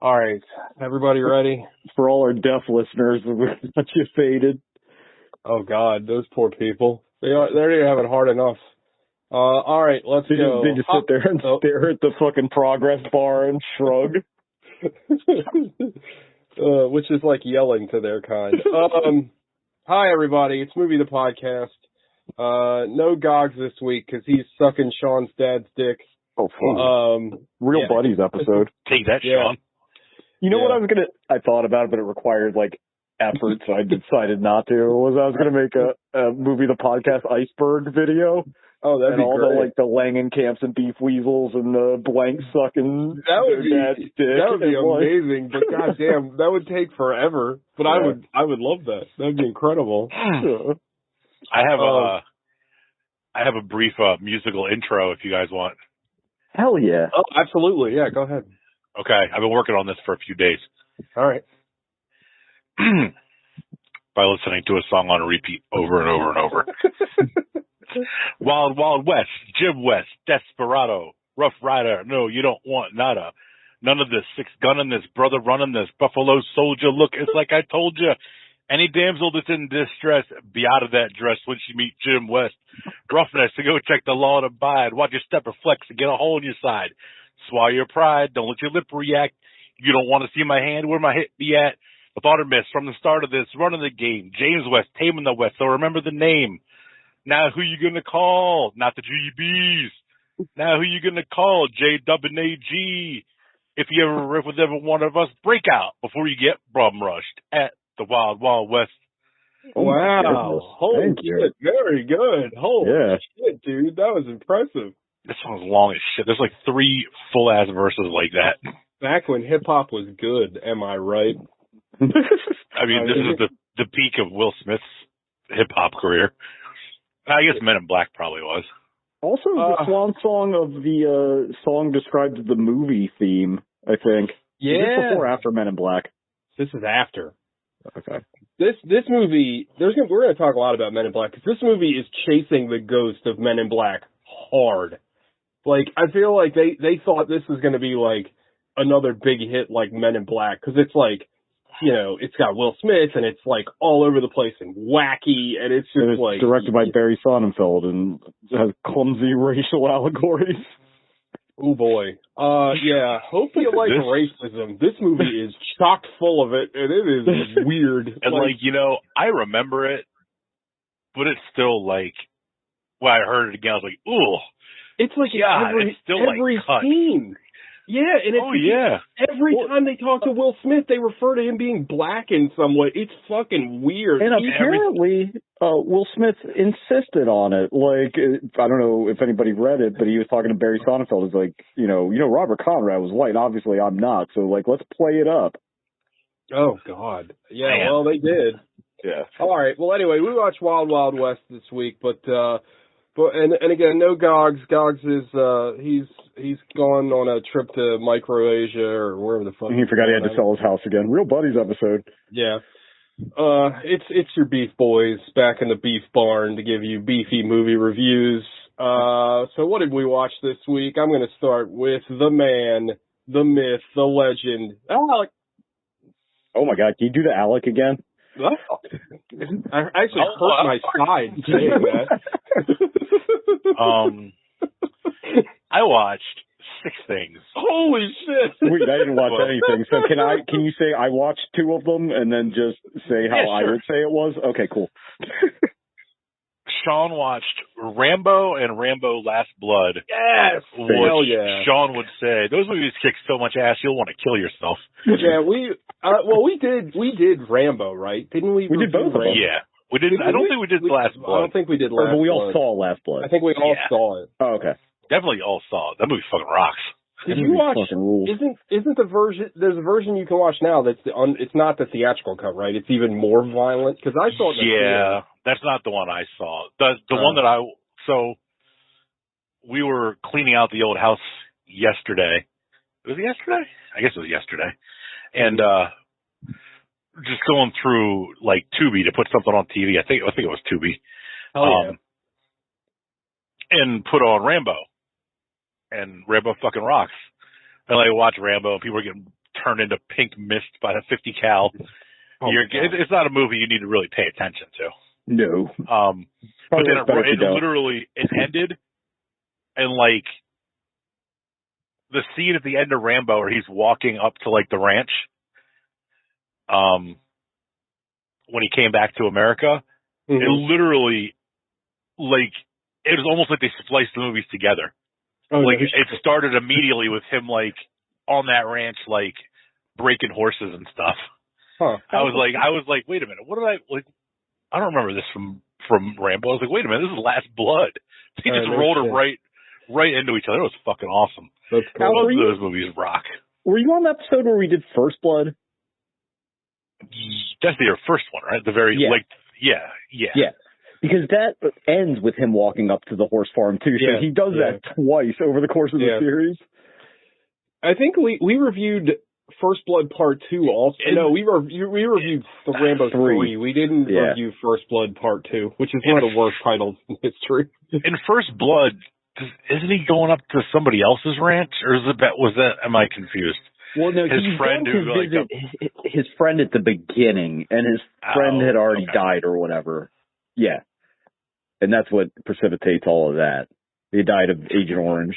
All right, everybody ready? For all our deaf listeners, we got you faded. Oh God, those poor people. They're already having hard enough. All right, let's go. They just sit there and stare at the fucking progress bar and shrug. Which is like yelling to their kind. Hi everybody, it's Movie the Podcast. No Gogs this week because he's sucking Sean's dad's dick. Oh, fuck. Real Buddies episode. Take that, Sean. You know what I thought about it, but it required, effort, so I decided not to. I was going to make a Movie the Podcast iceberg video. Oh, that'd be great. All the Langenkamps and Beef Weasels and the blank sucking dad's dick. That would be amazing, but goddamn, that would take forever. But yeah. I would love that. That'd be incredible. I have a brief musical intro if you guys want. Hell yeah. Oh, absolutely. Yeah, go ahead. Okay, I've been working on this for a few days. All right. By listening to a song on repeat over and over and over. Wild Wild West, Jim West, Desperado, Rough Rider, no, you don't want nada. None of this, 6 gunning this, brother running this, Buffalo Soldier, look, it's like I told you. Any damsel that's in distress, be out of that dress when she meet Jim West. Roughness to go check the law and abide. Watch your step reflex and get a hole in your side. Swallow your pride, don't let your lip react. You don't want to see my hand where my hip be at. I thought or miss from the start of this, running the game. James West, taming the West, so remember the name. Now who you gonna call? Not the GBs. Now who you gonna call? JWAG. If you ever riff with every one of us, break out before you get bum rushed at the Wild Wild West. Wow. Holy shit. Very good. Holy shit, dude. That was impressive. This song's long as shit. There's 3 full-ass verses like that. Back when hip-hop was good, am I right? I mean, this is the peak of Will Smith's hip-hop career. I guess Men in Black probably was. Also, the swan song of the song describes the movie theme, I think. Yeah. Is this before or after Men in Black? This is after. Okay. This movie, we're going to talk a lot about Men in Black, because this movie is chasing the ghost of Men in Black hard. I feel like they thought this was going to be, another big hit like Men in Black, because it's it's got Will Smith, and it's, all over the place and wacky, and it's just, directed by Barry Sonnenfeld, and has clumsy racial allegories. Oh, boy. Yeah, hope you like racism. This movie is chock full of it, and it is weird. And, I remember it, but it's still, when I heard it again, I was like, ooh. It's every scene. Yeah, and every time they talk to Will Smith, they refer to him being black in some way. It's fucking weird. And apparently, Will Smith insisted on it. I don't know if anybody read it, but he was talking to Barry Sonnenfeld. He's Robert Conrad was white. Obviously, I'm not. So, let's play it up. Oh, God. Yeah, well, they did. Yeah. All right. Well, anyway, we watched Wild Wild West this week, but again, no Gogs. Gogs is he's gone on a trip to Microasia or wherever the fuck. He forgot he had to sell his house again. Real Buddies episode. Yeah. It's your beef boys back in the beef barn to give you beefy movie reviews. So what did we watch this week? I'm going to start with the man, the myth, the legend, Alec. Oh my God, can you do the Alec again? I actually hurt my side saying that. I watched 6 things. Holy shit! Wait, I didn't watch anything. So can you say I watched 2 of them and then just say how I would say it was? Okay, cool. Sean watched Rambo and Rambo Last Blood. Yes! Hell yeah. Sean would say, those movies kick so much ass, you'll want to kill yourself. Yeah, we did Rambo, right? Didn't we? We did both of them. Yeah. We didn't. I don't think we did Last Blood. I don't think we did Last Blood. But we all saw Last Blood. I think we all saw it. Oh, okay. Definitely all saw it. That movie fucking rocks. Did you watch? Isn't the version? There's a version you can watch now that's it's not the theatrical cut, right? It's even more violent because I saw it. Yeah, that's not the one I saw. The one that so we were cleaning out the old house yesterday. Was it yesterday? I guess it was yesterday, and just going through Tubi to put something on TV. I think it was Tubi. Oh yeah. And put on Rambo. And Rambo fucking rocks. And I watch Rambo, and people are getting turn into pink mist by the 50 cal. It's not a movie you need to really pay attention to. No. But then it ended, and like the scene at the end of Rambo where he's walking up to like the ranch, when he came back to America, it literally, like, it was almost like they spliced the movies together. It started immediately with him like on that ranch, like breaking horses and stuff. Huh. I was like, wait a minute, what did I like? I don't remember this from Rambo. I was like, wait a minute, this is Last Blood. They just rolled it right into each other. It was fucking awesome. That's cool. Both of those movies rock. Were you on the episode where we did First Blood? That's your first one, right? The very Yeah. Because that ends with him walking up to the horse farm too. So he does that twice over the course of the series. I think we reviewed First Blood Part 2 also. We reviewed the Rambo 3. We didn't review First Blood Part 2, which is one of the worst titles in history. In First Blood, isn't he going up to somebody else's ranch, or am I confused? Well, no, his friend to visit his friend at the beginning, and his friend had already died or whatever. Yeah. And that's what precipitates all of that. He died of Agent Orange.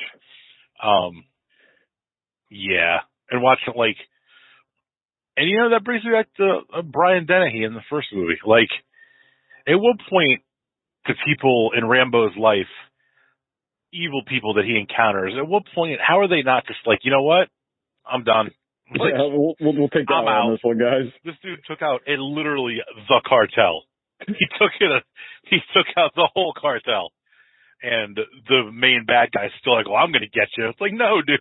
Yeah. And watching and that brings me back to Brian Dennehy in the first movie. Like, at what point do people in Rambo's life, evil people that he encounters, at what point, how are they not just like, you know what? I'm done. Like, we'll take that on this one, guys. This dude took out literally the cartel. He took out the whole cartel. And the main bad guy's still like, well, I'm going to get you. It's like, no, dude.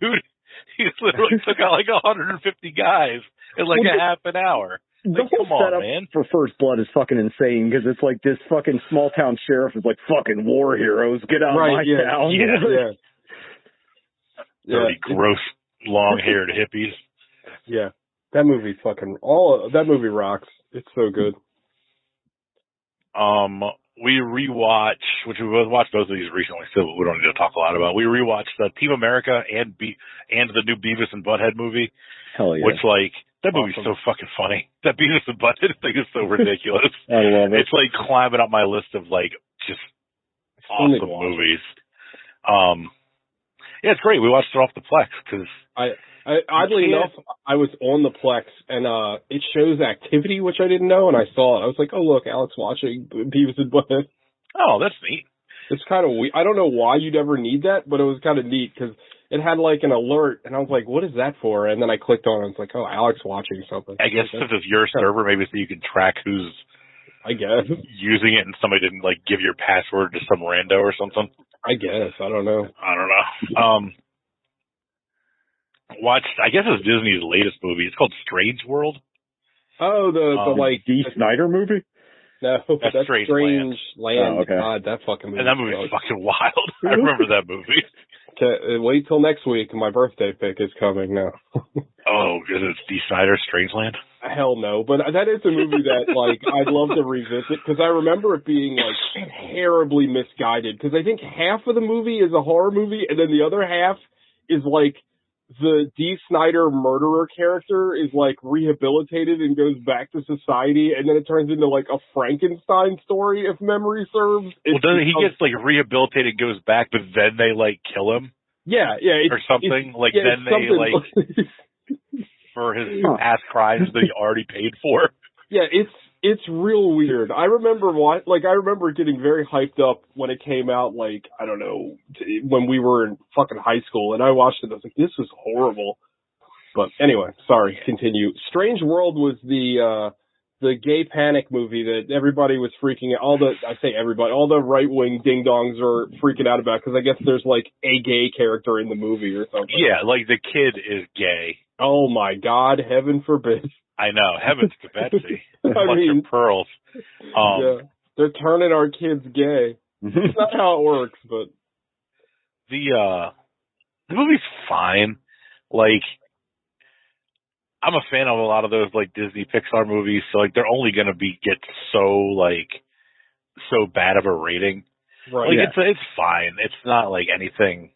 He literally took out like 150 guys in like a half an hour. Like, the whole setup for First Blood is fucking insane because it's like this fucking small town sheriff is like, fucking war heroes, get out of my town. Dirty, gross, long-haired hippies. Yeah, that movie that movie rocks. It's so good. We rewatch, which we both watched both of these recently, so we don't need to talk a lot about. We rewatched Team America and the new Beavis and Butthead movie. Hell yeah! Which that movie's so fucking funny. That Beavis and Butthead thing is so ridiculous. I love it. It's like climbing up my list of just awesome movies. Yeah, it's great. We watched it off the Plex because oddly enough, I was on the Plex and it shows activity, which I didn't know, and I saw it. I was like, oh look, Alex watching Beavis and Butthead. Oh, that's neat. It's kind of weird. I don't know why you'd ever need that, but it was kind of neat because it had like an alert, and I was like, what is that for? And then I clicked on it, and it's like, oh, Alex watching something. I guess since it's your server, maybe so you can track who's using it, and somebody didn't give your password to some rando or something. I guess. I don't know. Watched, I guess it's Disney's latest movie. It's called Strange World. Oh, the Dee Snider movie? No, that's Strange Land. Oh, okay. God, that fucking movie. And that movie's fucking wild. I remember that movie. Wait till next week. My birthday pick is coming now. Oh, is it Dee Snider, Strangeland? Hell no, but that is a movie that I'd love to revisit because I remember it being terribly misguided. Because I think half of the movie is a horror movie, and then the other half is the Dee Snider murderer character is rehabilitated and goes back to society, and then it turns into a Frankenstein story, if memory serves. Well, doesn't he gets rehabilitated, goes back, but then they kill him? Yeah, or something then they for his past crimes that he already paid for. Yeah, it's real weird. I remember getting very hyped up when it came out, I don't know, when we were in fucking high school, and I watched it, I was like, this is horrible. But anyway, sorry, continue. Strange World was the gay panic movie that everybody was freaking out. All the right-wing ding-dongs are freaking out about, because I guess there's a gay character in the movie or something. Yeah, the kid is gay. Oh my God, heaven forbid. I know, heavens to Betsy. I mean, pearls. They're turning our kids gay. That's not how it works, but the movie's fine. I'm a fan of a lot of those Disney Pixar movies, so they're only gonna get so so bad of a rating. Right. It's fine. It's not anything.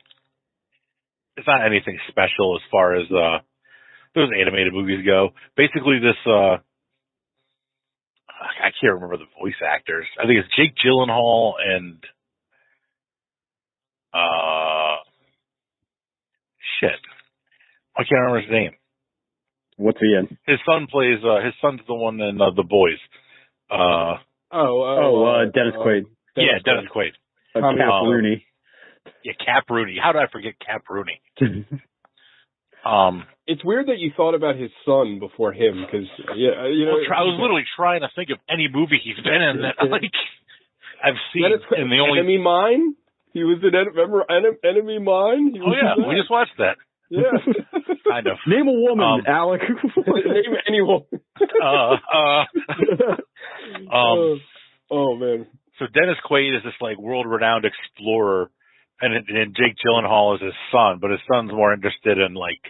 It's not anything special as far as those animated movies go. Basically, this I can't remember the voice actors. I think it's Jake Gyllenhaal and shit. I can't remember his name. What's he in? His son plays. His son's the one in The Boys. Dennis Quaid. Dennis Quaid. Cap Rooney. Yeah, Cap Rooney. How did I forget Cap Rooney? It's weird that you thought about his son before him, because I was literally trying to think of any movie he's been in that I've seen. In the only Enemy Mine. He was in Enemy Mine. We just watched that. Yeah, kind of. Name a woman, Alec. Name any woman. Oh man. So Dennis Quaid is this like world-renowned explorer, and Jake Gyllenhaal is his son, but his son's more interested in like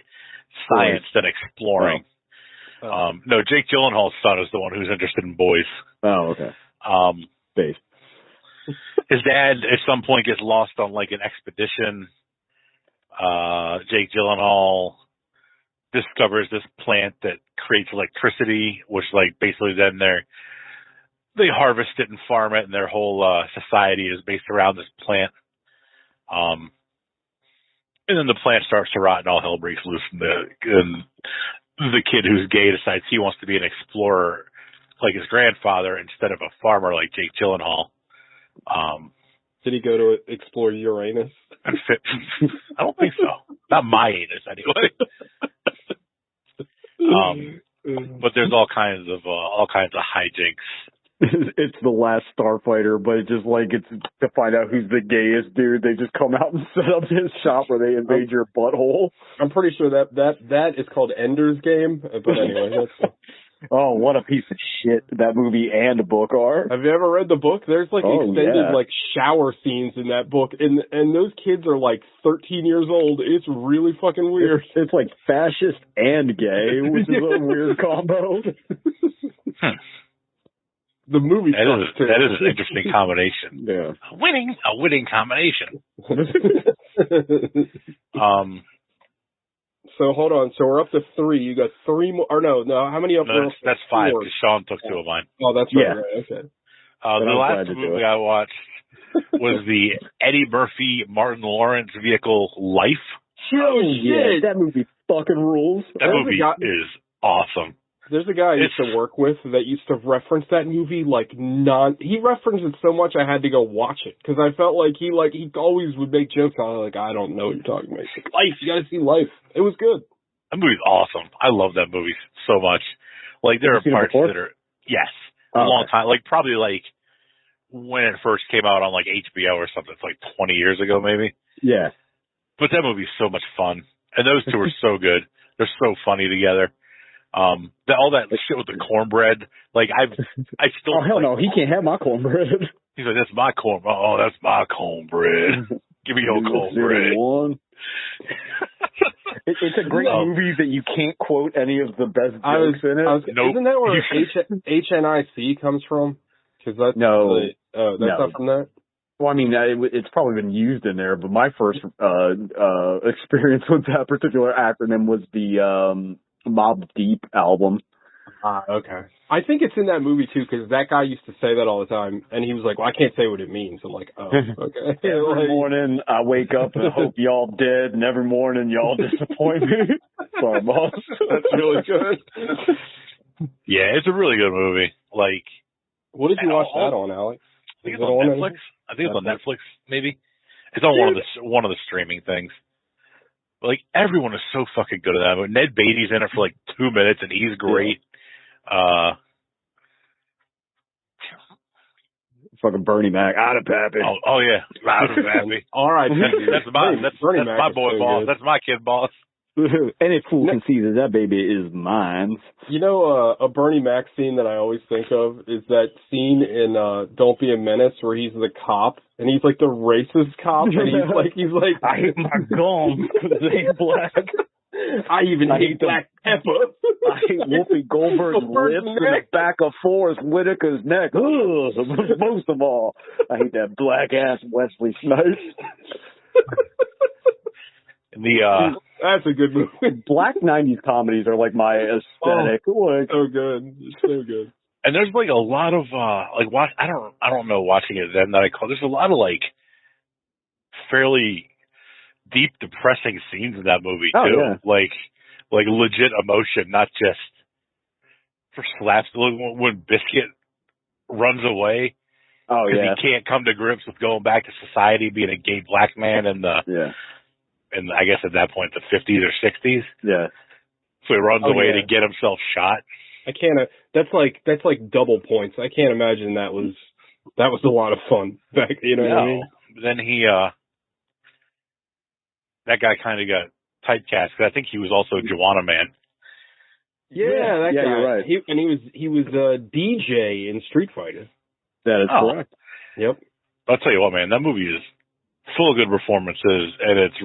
science than exploring. No, Jake Gyllenhaal's son is the one who's interested in boys. Oh, okay. Space. His dad at some point gets lost on like an expedition. Jake Gyllenhaal discovers this plant that creates electricity, which like basically then they harvest it and farm it, and their whole society is based around this plant. And then the plant starts to rot and all hell breaks loose, and the kid who's gay decides he wants to be an explorer like his grandfather instead of a farmer like Jake Gyllenhaal. Did he go to explore Uranus? I don't think so. Not my anus, anyway. But there's all kinds of hijinks. It's the last Starfighter, but it's to find out who's the gayest dude. They just come out and set up his shop where they invade your butthole. I'm pretty sure that is called Ender's Game. But anyway, that's. Oh, what a piece of shit that movie and book are. Have you ever read the book? There's extended shower scenes in that book, and those kids are 13 years old. It's really fucking weird. It's like fascist and gay, which is a weird combo. The movie that is an interesting combination. Yeah. A winning combination. So hold on. So we're up to 3. You got 3 more. Or no. How many up there? That's 5 because Sean took 2 of mine. Oh, that's right. Yeah. Right. Okay. The last movie I watched was the Eddie Murphy, Martin Lawrence vehicle Life. Oh shit! That movie fucking rules. That movie is awesome. There's a guy I used to work with that used to reference that movie he referenced it so much I had to go watch it because I felt like he always would make jokes on it I don't know what you're talking about. Life, you gotta see Life. It was good. That movie's awesome. I love that movie so much. There are parts that are a long time. Probably when it first came out on HBO or something. It's 20 years ago maybe. Yeah. But that movie's so much fun, and those two are so good. They're so funny together. All that shit with the cornbread, I still. Oh hell no, he can't have my cornbread. He's like, that's my corn. Oh, that's my cornbread. Give me your cornbread. It's a great movie that you can't quote any of the best jokes in it. Nope. Isn't that where HNIC comes from? Because that's not from that. Well, I mean, it's probably been used in there, but my first experience with that particular acronym was the Mobb Deep album. Okay. I think it's in that movie too, because that guy used to say that all the time, and he was like, "Well, I can't say what it means." I'm like, "Oh, okay." Every morning I wake up and I hope y'all dead, and every morning y'all disappoint me. Sorry, boss. That's really good. Yeah, it's a really good movie. What did you watch that on, Alex? I think it's on Netflix. I think it's on Netflix, maybe. It's on one of the streaming things. Everyone is so fucking good at that. But Ned Beatty's in it for 2 minutes, and he's great. Fucking Bernie Mac, out of Pappy. Oh yeah, out of Pappy. All right, that's my boy boss. That's my kid boss. Any fool can see that baby is mine. You know, a Bernie Mac scene that I always think of is that scene in Don't Be a Menace where he's the cop and he's the racist cop and he's like I hate my gum because they ain't black. I hate black pepper. I hate Whoopi Goldberg's lips and the back of Forrest Whitaker's neck. Ugh, most of all, I hate that black ass Wesley Snipes. That's a good movie. Black 90s comedies are like my aesthetic. Like, So good. It's so good. And there's like a lot of watch. I don't know watching it then that I call. There's a lot of like fairly deep, depressing scenes in that movie too. Yeah. Like legit emotion, not just for slaps. When Biscuit runs away because he can't come to grips with going back to society, being a gay black man in the and I guess at that point the 50s or 60s. Yeah. So he runs away to get himself shot. I can't. That's like double points. I can't imagine that was a lot of fun back. You know what I mean? Then that guy kind of got typecast because I think he was also Juwanna Mann. Yeah, that guy. You're right. He was a DJ in Street Fighter. That is correct. Yep. I'll tell you what, man, that movie is full of good performances, and it's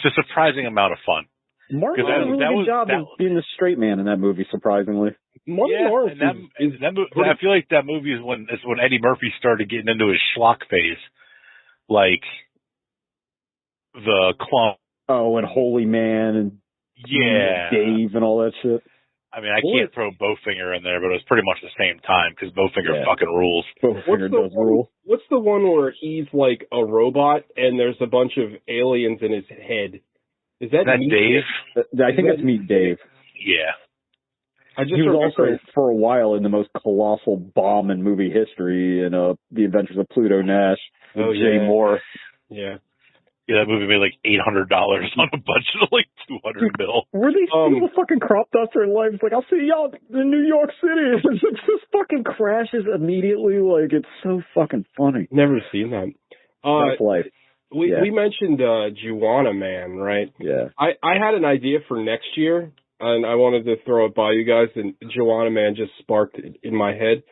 a surprising amount of fun. Martin did a really good job of being the straight man in that movie, surprisingly. Martin I feel like that movie is when Eddie Murphy started getting into his schlock phase, like the Clump. Oh, and Holy Man and Dave and all that shit. I mean, I can't throw Bowfinger in there, but it was pretty much the same time because Bowfinger fucking rules. Bowfinger does rule. What's the one where he's like a robot and there's a bunch of aliens in his head? Is that Dave? I think that's Meet Dave. Yeah. He was also, for a while, in the most colossal bomb in movie history in The Adventures of Pluto Nash with Jay Moore. Yeah. Yeah, that movie made like $800 on a budget of like $200 million. Where they steal the fucking crop duster in life? It's like, I'll see y'all in New York City. It just fucking crashes immediately. Like, it's so fucking funny. Never seen that. That's life. We mentioned Juwanna Mann, right? Yeah. I had an idea for next year, and I wanted to throw it by you guys, and Juwanna Mann just sparked it in my head.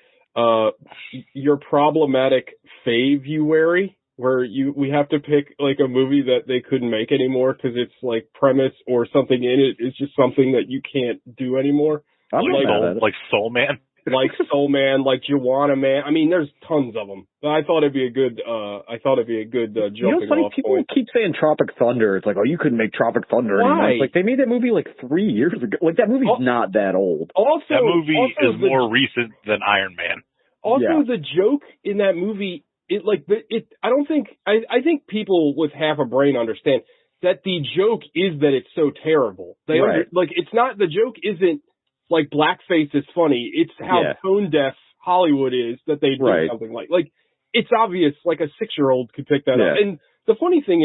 Your problematic Fave-uary, where we have to pick like a movie that they couldn't make anymore because it's like premise or something in it is just something that you can't do anymore. Like Soul Man. Like Soul Man, like Juwanna Mann. I mean, there's tons of them. But I thought it'd be a good jumping off people point. Keep saying Tropic Thunder. It's like, oh, you couldn't make Tropic Thunder anymore. It's like, they made that movie like 3 years ago. Like, that movie's not that old. Also, that movie is more recent than Iron Man. Also, the joke in that movie, I think people with half a brain understand that the joke is that it's so terrible. It's not, the joke isn't like blackface is funny. It's how tone deaf Hollywood is that they do something like it's obvious, like a 6-year-old could pick that up. And the funny thing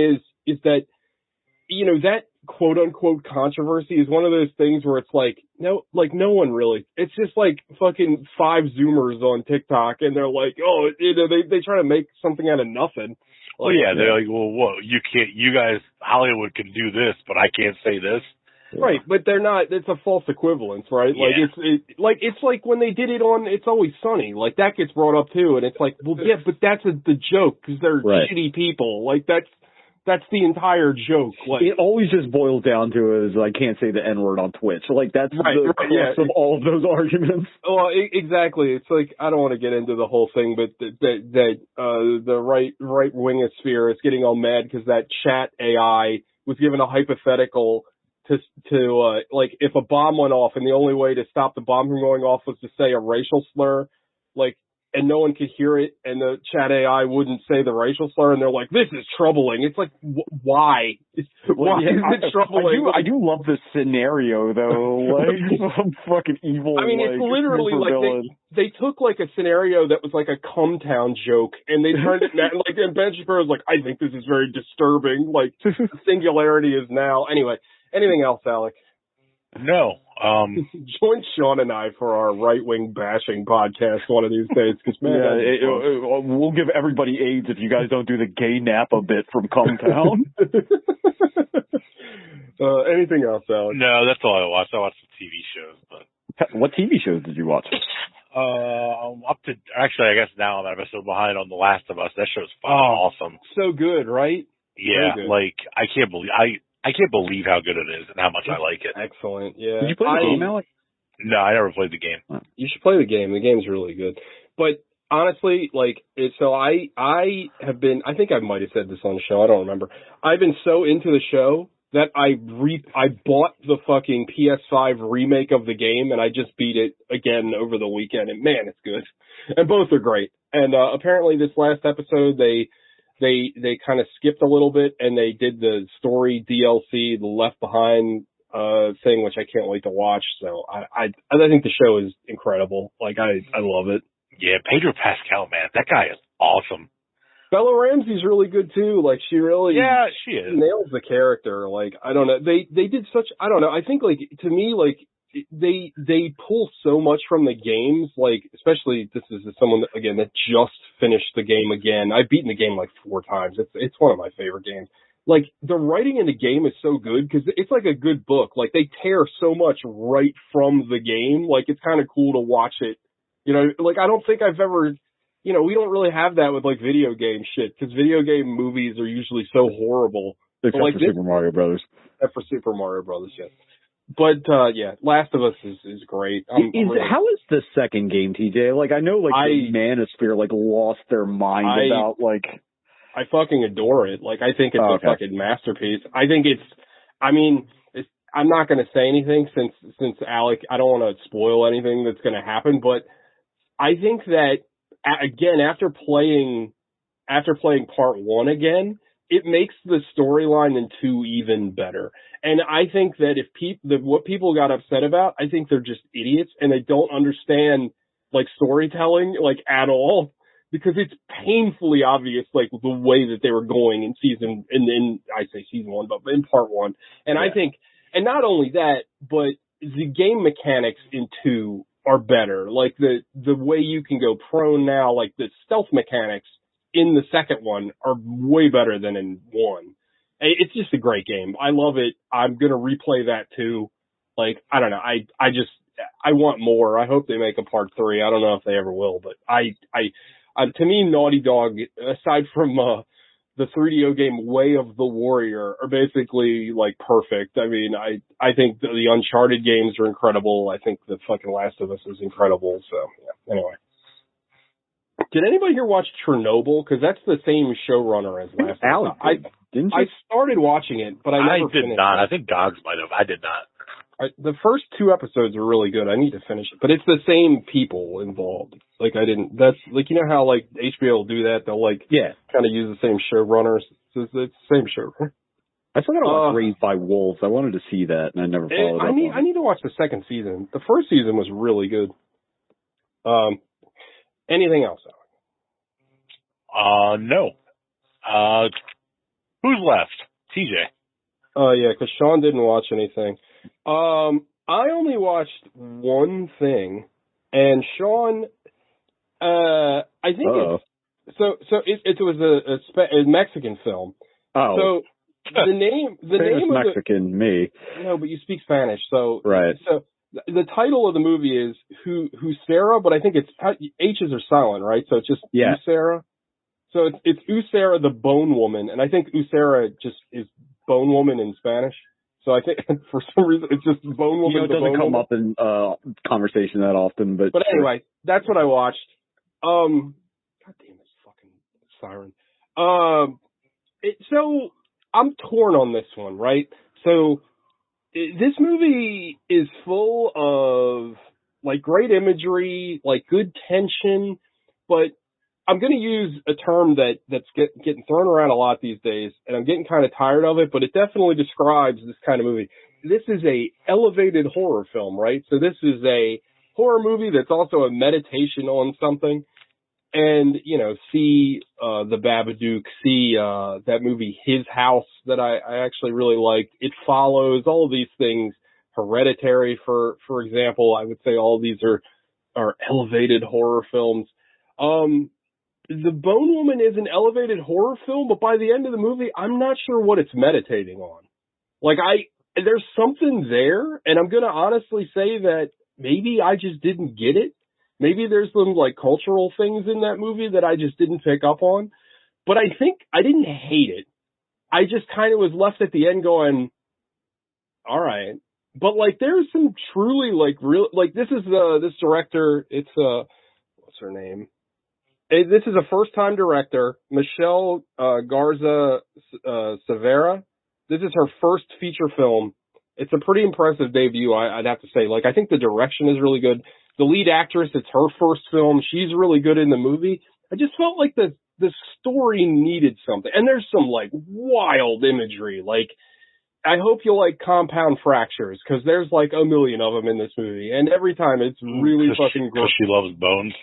is that, you know, that quote unquote controversy is one of those things where it's like, no one really, it's just like fucking 5 Zoomers on TikTok and they're like, oh, you know, they try to make something out of nothing. They're like, well, what, you guys, Hollywood can do this, but I can't say this. Right, but they're not. It's a false equivalence, right? Like it's like when they did it on It's Always Sunny. Like that gets brought up too, and it's like, well, yeah, but that's the joke because they're shitty people. Like that's the entire joke. Like it always just boils down to is I can't say the N-word on Twitch. Like that's the crux of all of those arguments. Well, exactly. It's like I don't want to get into the whole thing, but the right wingosphere is getting all mad because that chat AI was given a hypothetical to like if a bomb went off and the only way to stop the bomb from going off was to say a racial slur, like, and no one could hear it and the chat AI wouldn't say the racial slur and they're like, this is troubling. It's like, why? Why is it troubling? I do love this scenario though, like some fucking evil. I mean, it's literally like they took like a scenario that was like a Cum Town joke and they turned it like, and Ben Shapiro was like, I think this is very disturbing. Like the singularity is now. Anyway. Anything else, Alec? No. Join Sean and I for our right-wing bashing podcast one of these days. Cause, man, we'll give everybody AIDS if you guys don't do the gay Napa bit from Cumtown. Anything else, Alec? No, that's all I watched. I watched some TV shows. But what TV shows did you watch? I'm up to, actually, I guess now I'm an episode behind on The Last of Us. That show's awesome. So good, right? Yeah, good. Like, I can't believe how good it is and how much I like it. Excellent, yeah. Did you play the game, Alec? No, I never played the game. You should play the game. The game's really good. But honestly, like, so I have been, I think I might have said this on the show, I don't remember. I've been so into the show that I bought the fucking PS5 remake of the game, and I just beat it again over the weekend, and man, it's good. And both are great. And apparently this last episode, they kind of skipped a little bit, and they did the story DLC, the Left Behind thing, which I can't wait to watch. So I think the show is incredible. Like, I love it. Yeah, Pedro Pascal, man, that guy is awesome. Bella Ramsey's really good too. Like, she really she is. nails the character. Like, I don't know, they did such, I don't know, I think, like, to me, like, they pull so much from the games. Like, especially, this is someone that, again, that just finished the game again. I've beaten the game like 4 times. It's one of my favorite games. Like, the writing in the game is so good because it's like a good book. Like, they tear so much right from the game. Like, it's kind of cool to watch it. You know, like, I don't think I've ever, you know, we don't really have that with, like, video game shit, because video game movies are usually so horrible. Except like for Super Mario Brothers. Except for Super Mario Brothers, yes. But, yeah, Last of Us is great. How is the second game, TJ? Like, I know, like, the Manosphere, like, lost their mind about, like... I fucking adore it. Like, I think it's a fucking masterpiece. I think I'm not going to say anything since Alec, I don't want to spoil anything that's going to happen, but I think that, again, after playing part 1 again, it makes the storyline in 2 even better. And I think that what people got upset about, I think they're just idiots and they don't understand, like, storytelling, like, at all, because it's painfully obvious, like, the way that they were going in season 1, but in part 1. And I think, and not only that, but the game mechanics in 2 are better. Like, the way you can go prone now, like, the stealth mechanics in the second one are way better than in 1. It's just a great game. I love it. I'm going to replay that too. Like, I don't know. I want more. I hope they make a part 3. I don't know if they ever will, but to me, Naughty Dog, aside from the 3DO game Way of the Warrior, are basically, like, perfect. I mean, I think the Uncharted games are incredible. I think the fucking Last of Us is incredible. So, yeah. Anyway. Did anybody here watch Chernobyl? Because that's the same showrunner as Last of Us. I started watching it, but I never finished it. I did not. I think Gogs might have. I did not. The first 2 episodes are really good. I need to finish it. But it's the same people involved. Like, that's, like, you know how, like, HBO will do that? They'll, like, kind of use the same showrunners. It's the same showrunner. I still gotta watch Raised by Wolves. I wanted to see that, and I never followed up on it. I need to watch the second season. The first season was really good. Anything else, Alex? No. Who's left? TJ. Yeah, because Sean didn't watch anything. I only watched one thing, and Sean, I think it was a Mexican film. Oh. So the name of Mexican, me. No, but you speak Spanish, so right. So the title of the movie is Usera, but I think it's H's are silent, right? So it's just Usera. So it's Usera the Bone Woman, and I think Usera just is Bone Woman in Spanish. So I think for some reason it's just Bone Woman. It doesn't come up in conversation that often, but anyway, that's what I watched. God damn this fucking siren. So I'm torn on this one, right? So this movie is full of, like, great imagery, like, good tension, but I'm going to use a term that's getting thrown around a lot these days, and I'm getting kind of tired of it, but it definitely describes this kind of movie. This is a elevated horror film, right? So this is a horror movie that's also a meditation on something. And, you know, see The Babadook, see that movie His House that I actually really liked. It Follows, all of these things. Hereditary, for example. I would say all of these are elevated horror films. The Bone Woman is an elevated horror film, but by the end of the movie, I'm not sure what it's meditating on. Like, there's something there, and I'm going to honestly say that maybe I just didn't get it. Maybe there's some, like, cultural things in that movie that I just didn't pick up on. But I think I didn't hate it. I just kind of was left at the end going, all right. But, like, there's some truly, like, real, like, this is this director, it's, what's her name? This is a first-time director, Michelle Garza Severa. This is her first feature film. It's a pretty impressive debut, I'd have to say. Like, I think the direction is really good. The lead actress, it's her first film. She's really good in the movie. I just felt like the story needed something. And there's some, like, wild imagery. Like, I hope you like Compound Fractures, because there's, like, a million of them in this movie. And every time it's really fucking gross. Because she loves bones.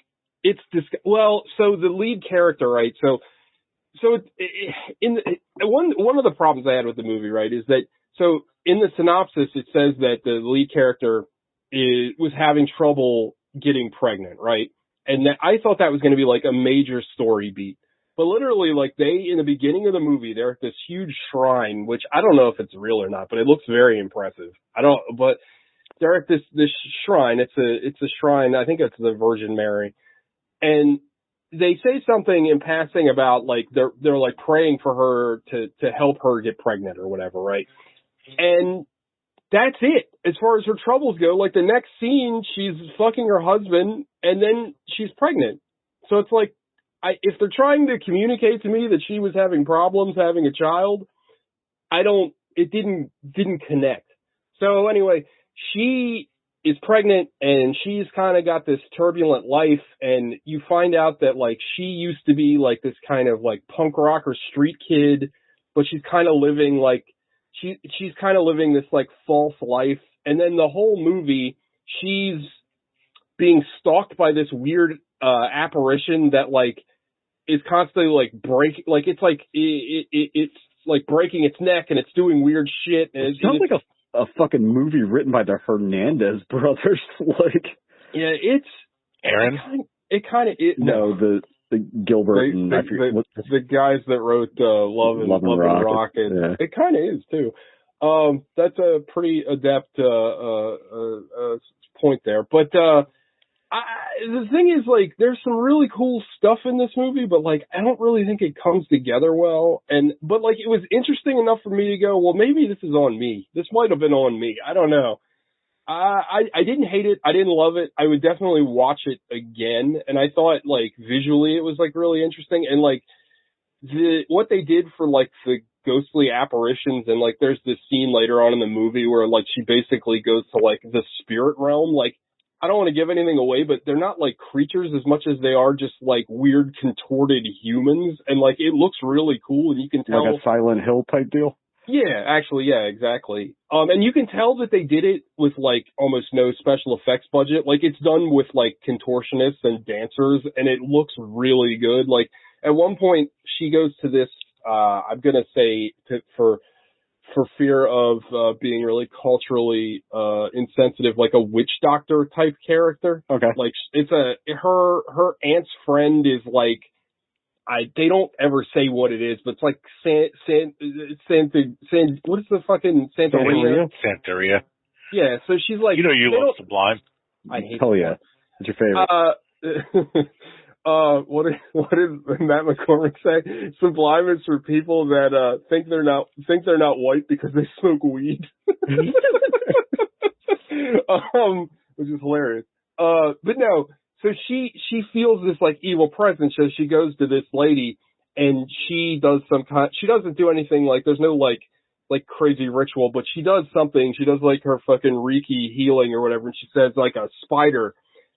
It's well, so the lead character, right? So one of the problems I had with the movie, right, is that so in the synopsis it says that the lead character was having trouble getting pregnant, right? And I thought that was going to be like a major story beat, but literally, like in the beginning of the movie, they're at this huge shrine, which I don't know if it's real or not, but it looks very impressive. But they're at this shrine. It's a shrine. I think it's the Virgin Mary. And they say something in passing about like they're like praying for her to help her get pregnant or whatever, right? And that's it. As far as her troubles go, like the next scene, she's fucking her husband and then she's pregnant. So it's like, if they're trying to communicate to me that she was having problems having a child, it didn't connect. So anyway, she is pregnant and she's kind of got this turbulent life, and you find out that like she used to be like this kind of like punk rocker street kid, but she's kind of living like she's kind of living this like false life. And then the whole movie, she's being stalked by this weird apparition that like is constantly like it's like breaking its neck and it's doing weird shit. And it sounds like a fucking movie written by the Hernandez brothers. Like, yeah, it's Aaron. No, the Gilbert and I forget the guys that wrote Love and Rocket. Yeah. It kind of is too. That's a pretty adept point there, but the thing is, like, there's some really cool stuff in this movie, but like I don't really think it comes together well. But like it was interesting enough for me to go, well, maybe this is on me. This might have been on me. I don't know. I didn't hate it. I didn't love it. I would definitely watch it again. And I thought like visually it was like really interesting. And like what they did for like the ghostly apparitions, and like there's this scene later on in the movie where like she basically goes to like the spirit realm. Like, I don't want to give anything away, but they're not like creatures as much as they are just like weird contorted humans. And like, it looks really cool, and you can tell. Like a Silent Hill type deal? Yeah, actually, yeah, exactly. And you can tell that they did it with like almost no special effects budget. Like, it's done with like contortionists and dancers, and it looks really good. Like, at one point she goes to this, I'm going to say for fear of being really culturally insensitive, like a witch doctor type character. Okay. Like, it's her aunt's friend is like, they don't ever say what it is, but it's like what is the fucking Santeria? Santeria. Yeah, so she's like, you love Sublime. I hate. Oh yeah, it's your favorite. What did Matt McCormick say? Sublime is for people that think they're not white because they smoke weed. Which is hilarious. But no, so she feels this like evil presence, so she goes to this lady and she doesn't do anything, like there's no like crazy ritual, but she does something. She does like her fucking Reiki healing or whatever, and she says like a spider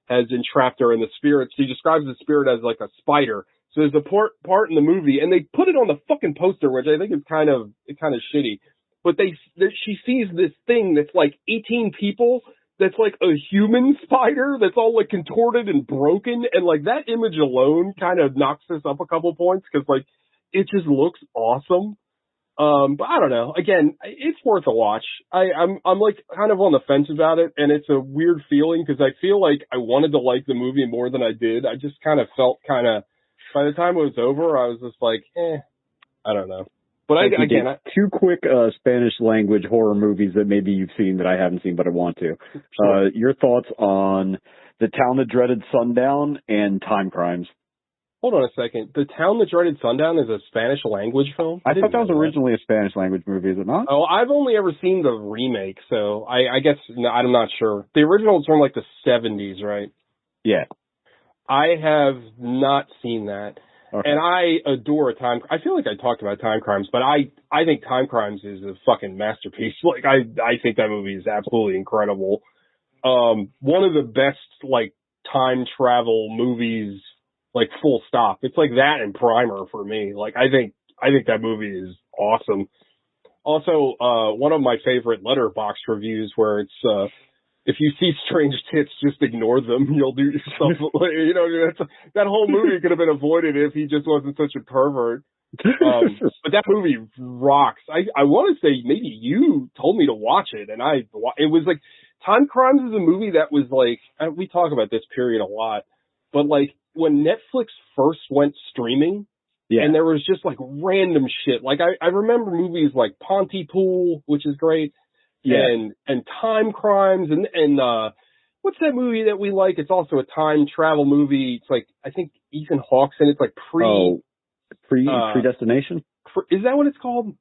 has entrapped her in the spirit. She describes the spirit as like a spider. So there's a part in the movie, and they put it on the fucking poster, which I think is kind of shitty. But she sees this thing that's like 18 people, that's like a human spider that's all like contorted and broken, and like that image alone kind of knocks this up a couple points because like it just looks awesome. But I don't know. Again, it's worth a watch. I'm like kind of on the fence about it, and it's a weird feeling because I feel like I wanted to like the movie more than I did. I just kind of felt by the time it was over, I was just like, I don't know. But two quick Spanish language horror movies that maybe you've seen that I haven't seen, but I want to. Sure. Your thoughts on The Town That Dreaded Sundown and Time Crimes? Hold on a second. The Town That Dreaded Sundown is a Spanish language film? I thought that was originally a Spanish language movie, is it not? Oh, I've only ever seen the remake, so I guess I'm not sure. The original's from like the 70s, right? Yeah. I have not seen that. Okay. And I adore I feel like I talked about Time Crimes, but I think Time Crimes is a fucking masterpiece. Like, I think that movie is absolutely incredible. One of the best, like, time travel movies, like, full stop. It's like that and Primer for me. Like, I think that movie is awesome. Also, one of my favorite Letterboxd reviews where it's, if you see strange tits, just ignore them. You'll do yourself, you know, that whole movie could have been avoided if he just wasn't such a pervert. But that movie rocks. I want to say maybe you told me to watch it, and it was like, Time Crimes is a movie that was like, we talk about this period a lot, but like when Netflix first went streaming, and there was just like random shit. Like I remember movies like Pontypool, which is great. And Time Crimes and what's that movie that we like? It's also a time travel movie. It's like, I think Ethan Hawke's in it. It's like Predestination? Is that what it's called?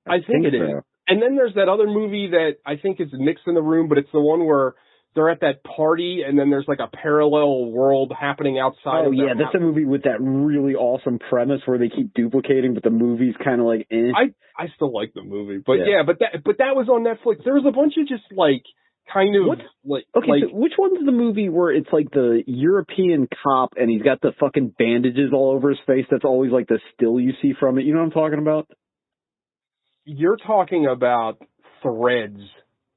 I think it is. And then there's that other movie that I think is Mixed in the Room, but it's the one where they're at that party and then there's like a parallel world happening outside of that. That's a movie with that really awesome premise where they keep duplicating, but the movie's kind of like, I still like the movie, but but that was on Netflix. There was a bunch of just like kind of so which one's the movie where it's like the European cop and he's got the fucking bandages all over his face? That's always like the still you see from it. You know what I'm talking about? You're talking about Threads.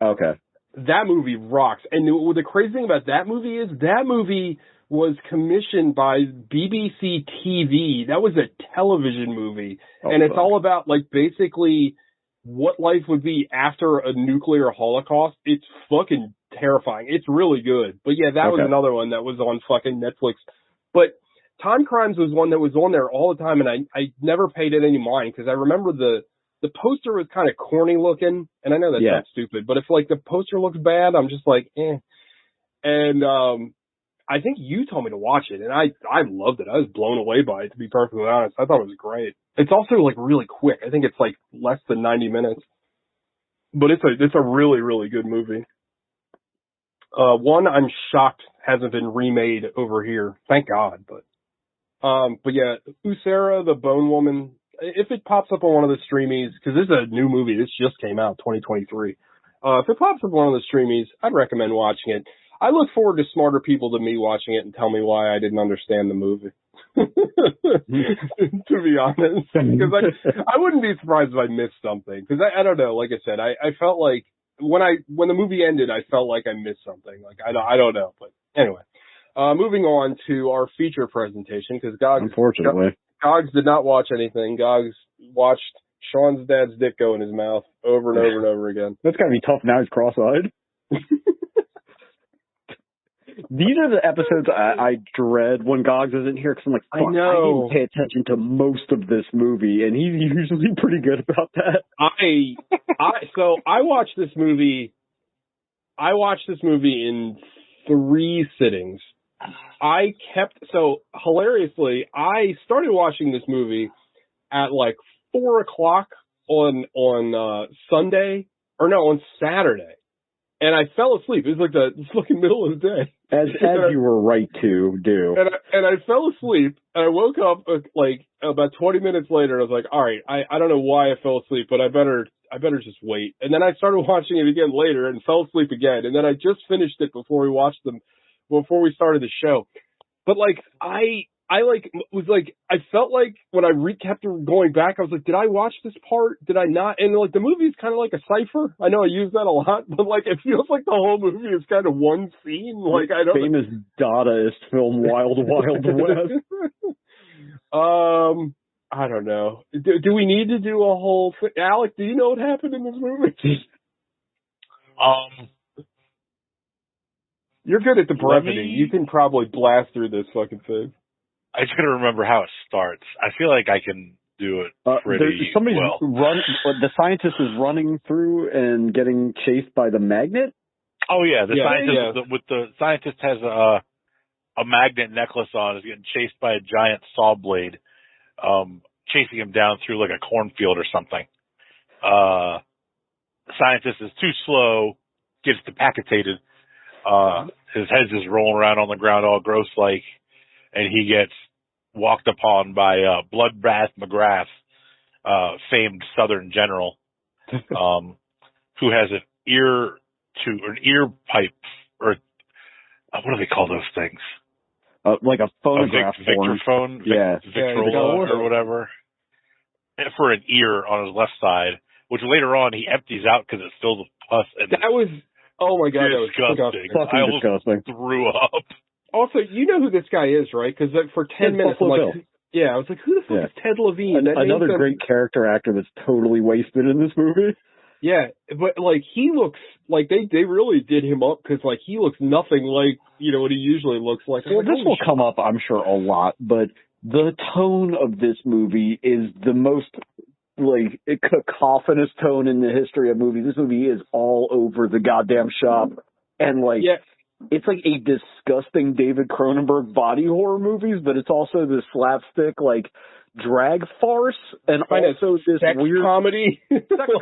Okay. That movie rocks. And the crazy thing about that movie is that movie was commissioned by BBC TV. That was a television movie. And it's all about, like, basically what life would be after a nuclear holocaust. It's fucking terrifying. It's really good. But yeah, that was another one that was on fucking Netflix. But Time Crimes was one that was on there all the time, and I never paid it any mind because I remember the poster was kind of corny looking, and I know that sounds stupid, but if like the poster looks bad, I'm just like, eh. And I think you told me to watch it, and I loved it. I was blown away by it, to be perfectly honest. I thought it was great. It's also like really quick. I think it's like less than 90 minutes, but it's a really, really good movie. One I'm shocked hasn't been remade over here. Thank God, but yeah, Usera, the Bone Woman. If it pops up on one of the streamies, because this is a new movie, this just came out, 2023. If it pops up on one of the streamies, I'd recommend watching it. I look forward to smarter people than me watching it and tell me why I didn't understand the movie. To be honest, because I wouldn't be surprised if I missed something. Because I don't know. Like I said, I felt like when the movie ended, I felt like I missed something. Like I don't know. But anyway, moving on to our feature presentation, because unfortunately. Gogs did not watch anything. Gogs watched Sean's dad's dick go in his mouth over and over and over again. That's gotta be tough now he's cross-eyed. These are the episodes I dread when Gogs isn't here because I'm like, fuck, I didn't pay attention to most of this movie, and he's usually pretty good about that. So I watched this movie in 3 sittings. Hilariously, I started watching this movie at like 4:00 on Sunday, on Saturday, and I fell asleep. It was like the fucking middle of the day. As you were right to do. And I fell asleep, and I woke up like about 20 minutes later, and I was like, all right, I don't know why I fell asleep, but I better just wait. And then I started watching it again later and fell asleep again, and then I just finished it before we started the show. But like I felt like when I kept going back, I was like, did I watch this part? Did I not? And like the movie is kind of like a cipher. I know I use that a lot, but like it feels like the whole movie is kind of one scene. Like famous Dadaist film Wild Wild West. I don't know. Do we need to do a whole thing? Alec, do you know what happened in this movie? You're good at the brevity. You can probably blast through this fucking thing. I just gotta remember how it starts. I feel like I can do it pretty well. The scientist is running through and getting chased by the magnet? Oh yeah, the scientist has a magnet necklace on, is getting chased by a giant saw blade, chasing him down through like a cornfield or something. The scientist is too slow, gets decapitated. His head's just rolling around on the ground all gross like. and he gets walked upon by Bloodbath McGrath, famed Southern general, who has an ear pipe, or what do they call those things? Like a phonograph Victrophone, Victrola or whatever, for an ear on his left side, which later on he empties out because it's filled with pus. And that was, oh my God, disgusting. That was I almost threw up. Also, you know who this guy is, right? Because for 10 minutes, I'm like, I was like, who the fuck is Ted Levine? Another great character actor that's totally wasted in this movie. Yeah, but like he looks like they really did him up because like he looks nothing like what he usually looks like. Well, this will come up, I'm sure, a lot, but the tone of this movie is the most like cacophonous tone in the history of movies. This movie is all over the goddamn shop, and like it's like a disgusting David Cronenberg body horror movies, but it's also this slapstick like drag farce and also this weird comedy,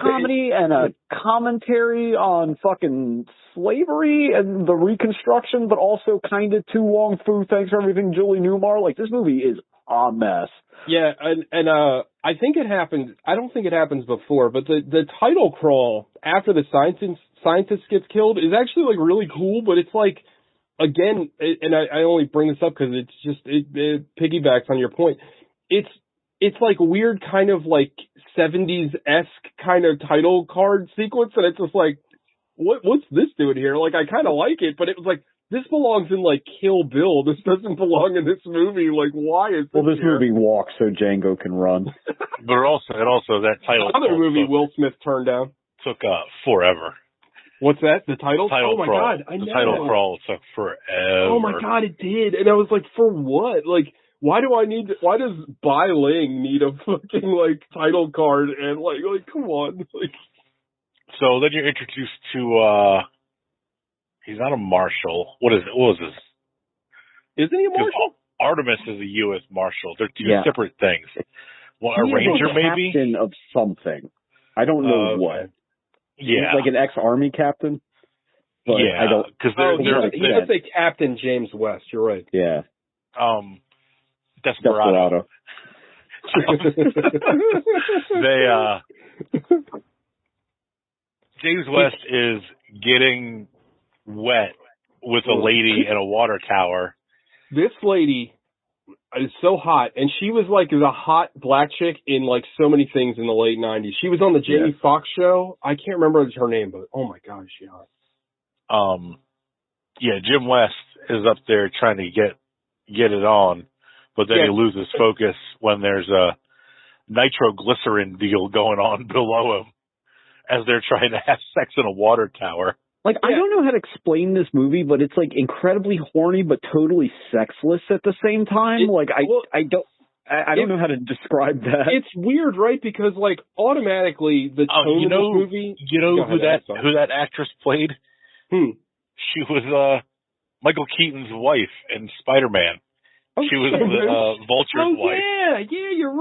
comedy and a commentary on fucking slavery and the Reconstruction, but also kind of Tu Wong Fu, thanks for everything, Julie Newmar. Like, this movie is a mess. Yeah, and I think it happens. I don't think it happens before, but the title crawl after the scientist gets killed is actually like really cool. But it's like, again, and I only bring this up because it's just it piggybacks on your point. It's like weird kind of like 70s-esque kind of title card sequence, and it's just like, what's this doing here? Like, I kind of like it, but it was like, this belongs in like Kill Bill. This doesn't belong in this movie. Like, why is this Well, this here? movie walks so Django can run. But also that title. Another movie Will Smith turned down. Took forever. What's that? The title? Oh my crawl. God! The title crawl took forever. Oh my God, it did. And I was like, for what? Like, why does Bai Ling need a fucking like title card and like come on? Like, so then you're introduced to he's not a marshal. What was this? Isn't he a marshal? Artemis is a U.S. marshal. They're two separate things. Well, a ranger maybe? Captain of something. I don't know what. Yeah. Like an ex-army captain? But yeah. I don't. Because he does say Captain James West. You're right. Yeah. Desperado. James West is getting wet with a lady in a water tower. This lady is so hot, and she was like the hot black chick in like so many things in the late 90s. She was on the Jamie Foxx show. I can't remember her name, but oh my God, is she hot. Jim West is up there trying to get it on, but then he loses focus when there's a nitroglycerin deal going on below him as they're trying to have sex in a water tower. Like, I don't know how to explain this movie, but it's like incredibly horny but totally sexless at the same time. I don't know how to describe that. It's weird, right? Because like automatically the tone of this movie. You know who that actress played? She was Michael Keaton's wife in Spider-Man. She was Vulture's wife. Yeah, you're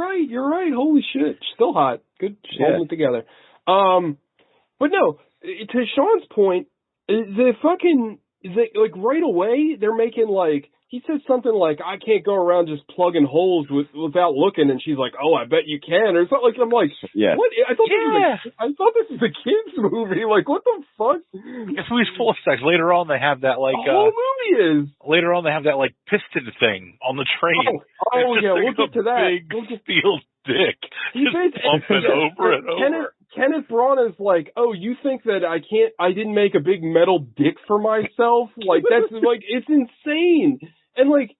right. Holy shit, still hot. Good, holding it together. But no, to Sean's point, like right away they're making like, he said something like, I can't go around just plugging holes without looking, and she's like, oh, I bet you can, or something. Like, I'm like, what? I thought this was a kids movie. Like, what the fuck? This movie's full of sex. Later on, they have that like the whole movie is. Later on, they have that like piston thing on the train. Oh yeah, we'll get to that. Big steel dick, just bumping over and over. Kenneth Branagh's like, oh, you think that I didn't make a big metal dick for myself? Like, that's like, it's insane. And like,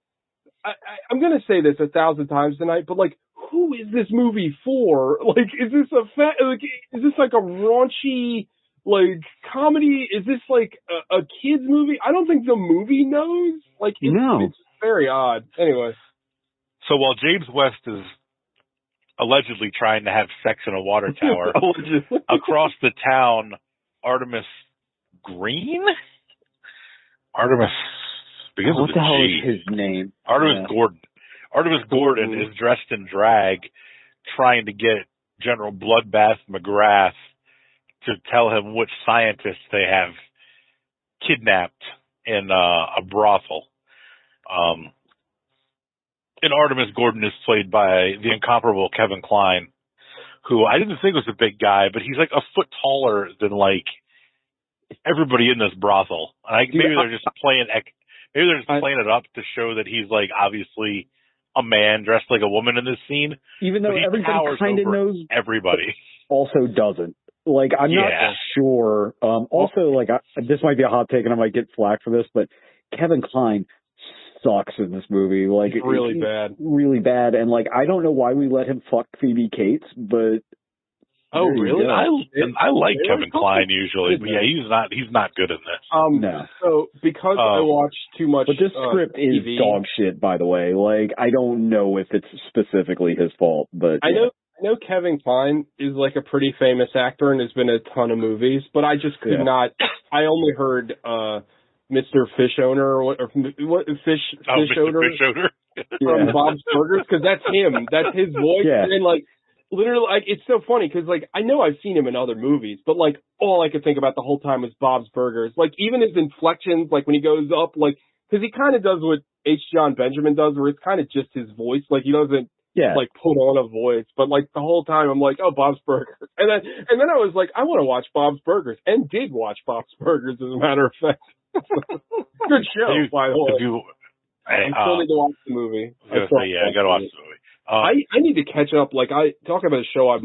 I'm going to say this 1,000 times tonight, but like, who is this movie for? Like, is this is this like a raunchy, like, comedy? Is this like a kid's movie? I don't think the movie knows. Like, it's very odd. Anyway. So while James West is allegedly trying to have sex in a water tower, across the town, Artemis Green? Artemis begins with what the hell G. is his name? Artemis Gordon. Artemis Gordon is dressed in drag, trying to get General Bloodbath McGrath to tell him which scientists they have kidnapped in a brothel. And Artemis Gordon is played by the incomparable Kevin Kline, who I didn't think was a big guy, but he's like a foot taller than like everybody in this brothel. And maybe they're just playing it up to show that he's like obviously a man dressed like a woman in this scene. Even though everybody kind of knows, everybody also doesn't. Like, I'm not sure. Also, like, this might be a hot take, and I might get flack for this, but Kevin Kline sucks in this movie. Like, it's really bad. Really bad. And, like, I don't know why we let him fuck Phoebe Cates, but... Oh, really? I like Kevin Kline usually, but yeah, he's not good in this. No. So, because I watch too much But this script is TV, dog shit, by the way. Like, I don't know if it's specifically his fault, but... I know Kevin Kline is like a pretty famous actor and has been in a ton of movies, but I just could not. I only heard Mr. Fish Owner or what Fish Owner from Bob's Burgers, because that's him. That's his voice. Yeah. And like literally, like, it's so funny because like I know I've seen him in other movies, but like all I could think about the whole time was Bob's Burgers. Like even his inflections, like when he goes up, like because he kind of does what H. John Benjamin does, where it's kind of just his voice. Like he doesn't. Yeah. Like put on a voice, but like the whole time I'm like, oh, Bob's Burgers, and then I was like, I want to watch Bob's Burgers, and did watch Bob's Burgers as a matter of fact. Good show, by the way. I still need to watch the movie. I gotta watch the movie. I need to catch up. Like I talk about a show, I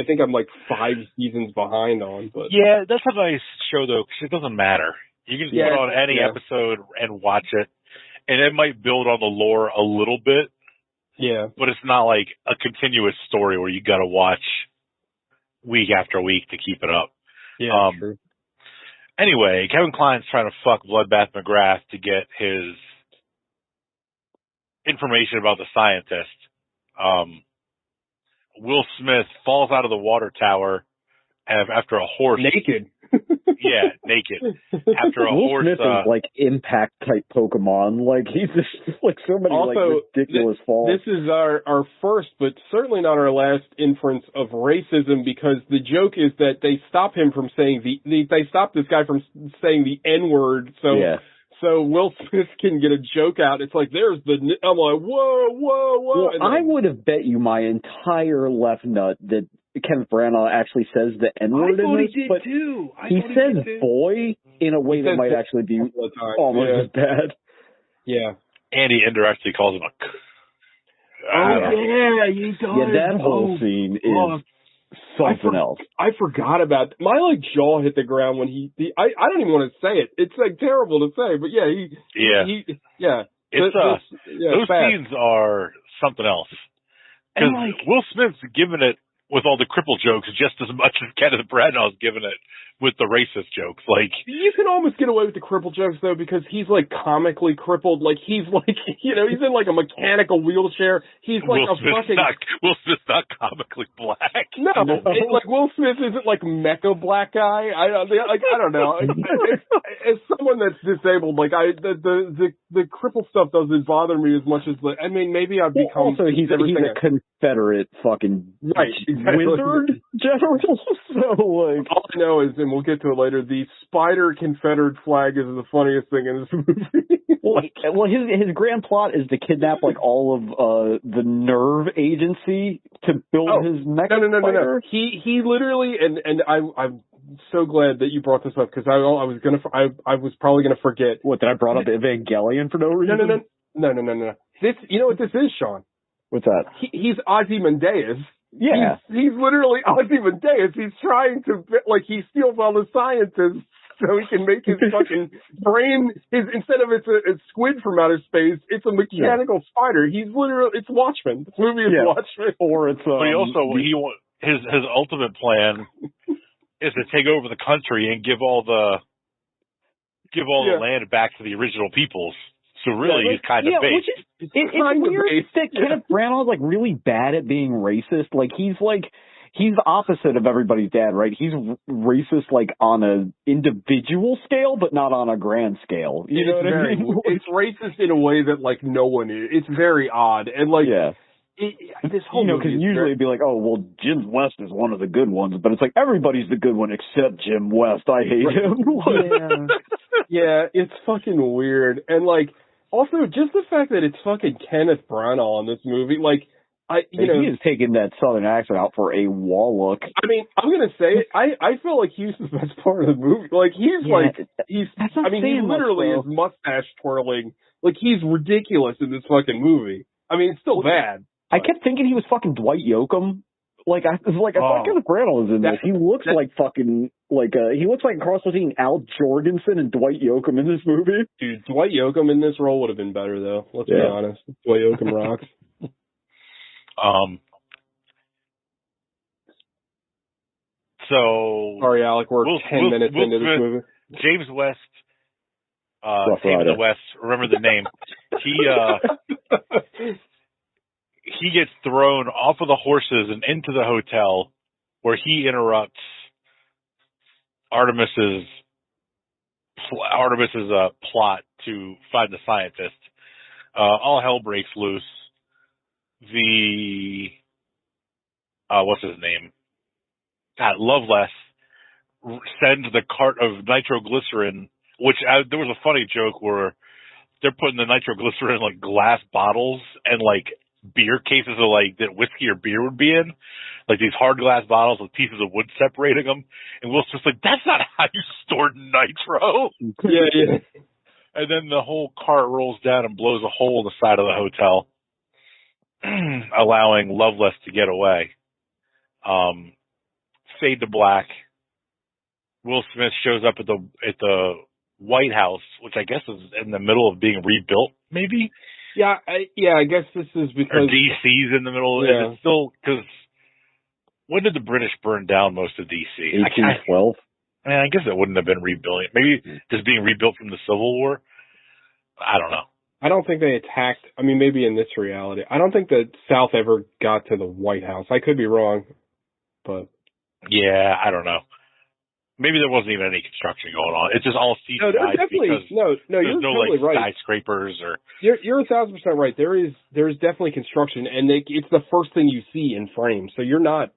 think I'm like 5 seasons behind on. But yeah, that's a nice show though, because it doesn't matter. You can put on any episode and watch it, and it might build on the lore a little bit. Yeah. But it's not like a continuous story where you got to watch week after week to keep it up. Yeah, true. Anyway, Kevin Kline's trying to fuck Bloodbath McGrath to get his information about the scientist. Will Smith falls out of the water tower after a horse. Naked. Yeah, naked. After a Will horse. Smith is like impact type Pokemon. Like he's just like so many also, like ridiculous falls. This is our first, but certainly not our last inference of racism, because the joke is that they stop him from saying they stop this guy from saying the N-word. So Will Smith can get a joke out. It's like I'm like whoa. Well, I would have bet you my entire left nut that Kenneth Branagh actually says the N-word in this, but he says boy in a way that might actually be almost as bad. Yeah. And he indirectly calls him a... he does. Yeah, that whole scene is something else. I forgot about my jaw hit the ground when I don't even want to say it. It's like terrible to say, but those scenes are something else. Because Will Smith's given it with all the cripple jokes just as much as Kenneth Branagh's given it with the racist jokes. Like, you can almost get away with the cripple jokes though, because he's like comically crippled. Like he's like, he's in like a mechanical wheelchair. He's like Will Smith's not comically black. No, like Will Smith isn't like mecha black guy. I don't know. As someone that's disabled, like the cripple stuff doesn't bother me as much as maybe I've become. Also, he's a Confederate fucking wizard general. So like, all I know is, and we'll get to it later, the spider Confederate flag is the funniest thing in this movie. well, his grand plot is to kidnap like all of the nerve agency to build his mecha spider. No. He literally, and I'm so glad that you brought this up, because I was probably gonna forget. What, that I brought up Evangelion for no reason? No. This, you know what this is, Sean? What's that? He's Ozymandias. Yeah. He's literally Ozymandias. He's trying to, like, he steals all the scientists so he can make his fucking brain, instead of it's a squid from outer space, it's a mechanical spider. He's literally, it's Watchmen. This movie is Watchmen. Or it's, but his ultimate plan is to take over the country and give all the land back to the original peoples. So really, he's kind of based. It's weird that Kenneth Branagh is like really bad at being racist. Like he's the opposite of everybody's dad, right? He's racist like on an individual scale, but not on a grand scale. You know what I mean? It's racist in a way that like no one is. It's very odd, and like this whole because usually it'd be like, oh well, Jim West is one of the good ones, but it's like everybody's the good one except Jim West. I hate him. Yeah, it's fucking weird, and like. Also, just the fact that it's fucking Kenneth Branagh in this movie, like, he is taking that southern accent out for a wall look. I mean, I'm gonna say it. I feel like he's the best part of the movie. Like he literally is mustache twirling. Like he's ridiculous in this fucking movie. I mean, it's still bad. I kept thinking he was fucking Dwight Yoakam. I thought Kenneth Branagh was in this. He looks like he looks like a cross between Al Jorgensen and Dwight Yoakam in this movie. Dude, Dwight Yoakam in this role would have been better though. Let's be honest. Dwight Yoakam rocks. So sorry, Alec. We're 10 minutes into this movie. James West, Came in the West. Remember the name? He gets thrown off of the horses and into the hotel, where he interrupts Artemis's plot to find the scientist. All hell breaks loose. What's his name? Loveless sends the cart of nitroglycerin, which there was a funny joke where they're putting the nitroglycerin in like glass bottles and like beer cases of like that whiskey or beer would be in, like these hard glass bottles with pieces of wood separating them. And Will Smith's like, that's not how you store nitro. Yeah. And then the whole cart rolls down and blows a hole in the side of the hotel, allowing Loveless to get away. Fade to black. Will Smith shows up at the White House, which I guess is in the middle of being rebuilt, maybe? Yeah, I guess this is because... Or DC's in the middle. Yeah. Is it still... Because when did the British burn down most of DC? 1812. I guess it wouldn't have been rebuilding. Maybe just being rebuilt from the Civil War? I don't know. I don't think they attacked... I mean, maybe in this reality. I don't think the South ever got to the White House. I could be wrong, but... Yeah, I don't know. Maybe there wasn't even any construction going on. It's just all CGI because you're there's no totally like right. skyscrapers or. You're 1,000% right. There's definitely construction, and it's the first thing you see in frame. So you're 100%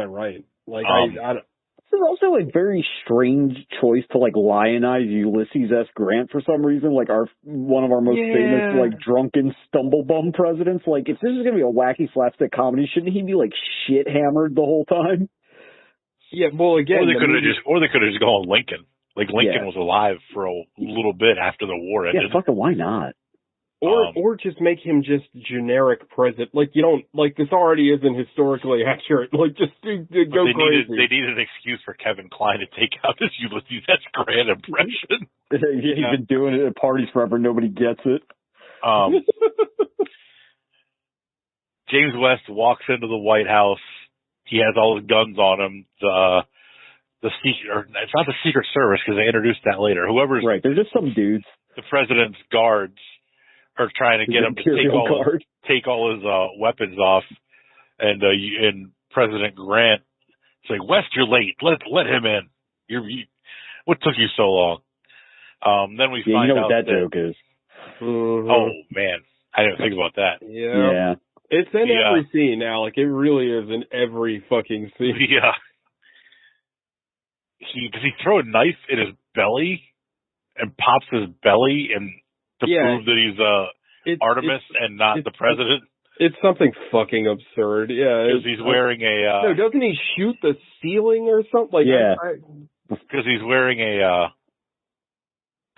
right. Like I don't. This is also a very strange choice to like lionize Ulysses S. Grant for some reason, like one of our most famous like drunken stumblebum presidents. Like if this is gonna be a wacky slapstick comedy, shouldn't he be like shit hammered the whole time? Yeah, well, again, or they could have just gone Lincoln. Like Lincoln was alive for a little bit after the war ended. Yeah, fucking why not? Or just make him just generic president. Like you don't like this already isn't historically accurate. Like just go crazy. They needed an excuse for Kevin Kline to take out his Ulysses S. Grant impression. He's been doing it at parties forever. Nobody gets it. James West walks into the White House. He has all his guns on him. It's not the Secret Service because they introduced that later. Whoever's right, they're just some dudes. The president's guards are trying to get him to take all his weapons off, and President Grant is like, West, you're late. Let him in. What took you so long? Then we find out what that joke is. Oh man, I didn't think about that. Yeah. It's in every scene, Alec. It really is in every fucking scene. Yeah. Does he throw a knife in his belly and pops his belly to prove that he's Artemis and not the president? It's something fucking absurd. Yeah. Because he's wearing a... no, doesn't he shoot the ceiling or something? Because he's wearing a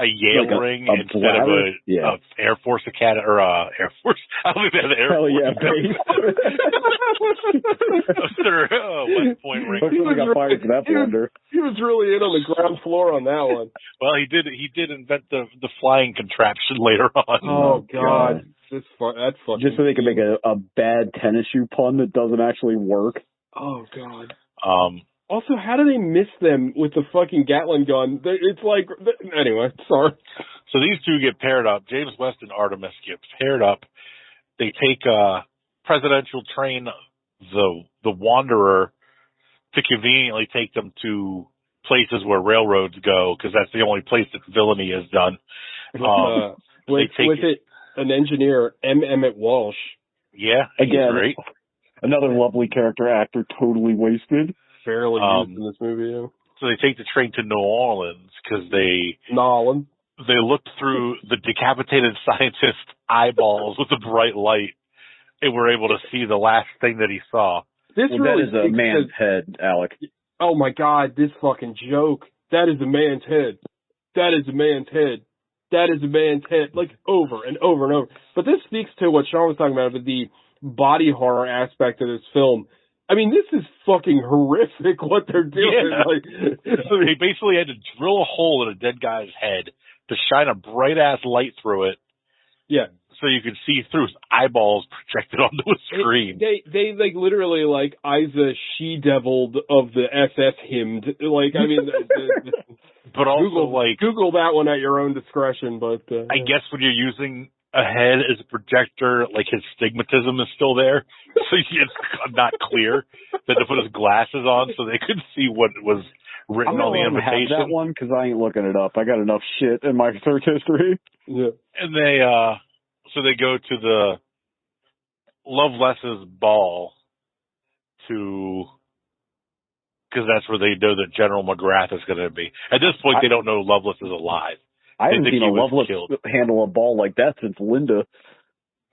Yale ring instead of a Air Force Academy or Air Force. I don't think they have the Air Force base. West Point ring. Got fired for that blunder. He was really in on the ground floor on that one. Well, he did invent the flying contraption later on. Oh God, that's fucking. Just so they can make a bad tennis shoe pun that doesn't actually work. Oh God. Also, how do they miss them with the fucking Gatling gun? It's like, anyway, sorry. So these two get paired up. James West and Artemis get paired up. They take a presidential train, the Wanderer, to conveniently take them to places where railroads go, because that's the only place that villainy is done. With an engineer, M. Emmett Walsh. Yeah, again, great. Another lovely character actor, totally wasted. Fairly used in this movie. Yeah. So they take the train to New Orleans because they looked through the decapitated scientist's eyeballs with a bright light and were able to see the last thing that he saw. This really that is a man's head, Alec. Oh my God, this fucking joke. That is a man's head. That is a man's head. That is a man's head. Like, over and over and over. But this speaks to what Sean was talking about, the body horror aspect of this film. I mean, this is fucking horrific what they're doing. Yeah. Like, They basically had to drill a hole in a dead guy's head to shine a bright-ass light through it. Yeah. So you could see through his eyeballs projected onto a screen. They like literally like Isa she-deviled of the SS hymned. Like, I mean, but also Google that one at your own discretion. But I guess when you're using a head as a projector, like his stigmatism is still there, so it's not clear. They had to put his glasses on so they could see what was written on the invitation. Have that one because I ain't looking it up. I got enough shit in my search history. Yeah. And they go to the Loveless's ball because that's where they know that General McGrath is going to be. At this point, they don't know Loveless is alive. I haven't seen a Loveless handle a ball like that since Linda.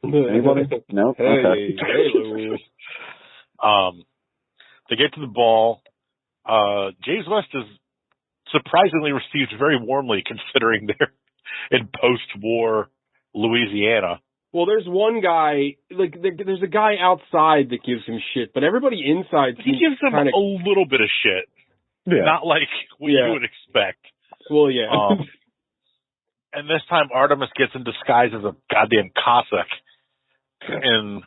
Anybody? No? Hey, okay. They get to the ball. James West is surprisingly received very warmly considering they're in post-war Louisiana. Well, there's one guy, like, there's a guy outside that gives him shit, but everybody inside he gives him a little bit of shit. Yeah. Not like what you would expect. Well, yeah. And this time Artemis gets in disguise as a goddamn Cossack in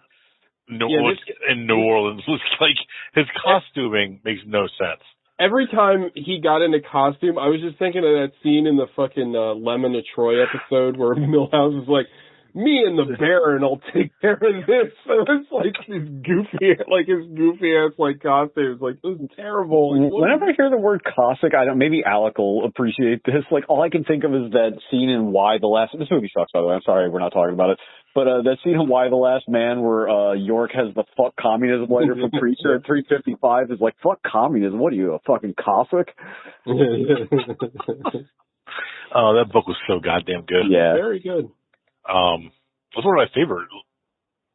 New Orleans. Like, his costuming makes no sense. Every time he got into costume, I was just thinking of that scene in the fucking Lemon of Troy episode where Milhouse is like, me and the Baron will take care of this. So it's like his goofy ass like costumes. Like, this is terrible. Like, whenever I hear the word Cossack, maybe Alec will appreciate this. Like, all I can think of is that scene in this movie sucks, by the way. I'm sorry we're not talking about it. But that scene in Y the Last Man where York has the fuck communism letter from Preacher at 355 is like, fuck communism. What are you, a fucking Cossack? Oh, that book was so goddamn good. Yeah. Very good. It was one of my favorite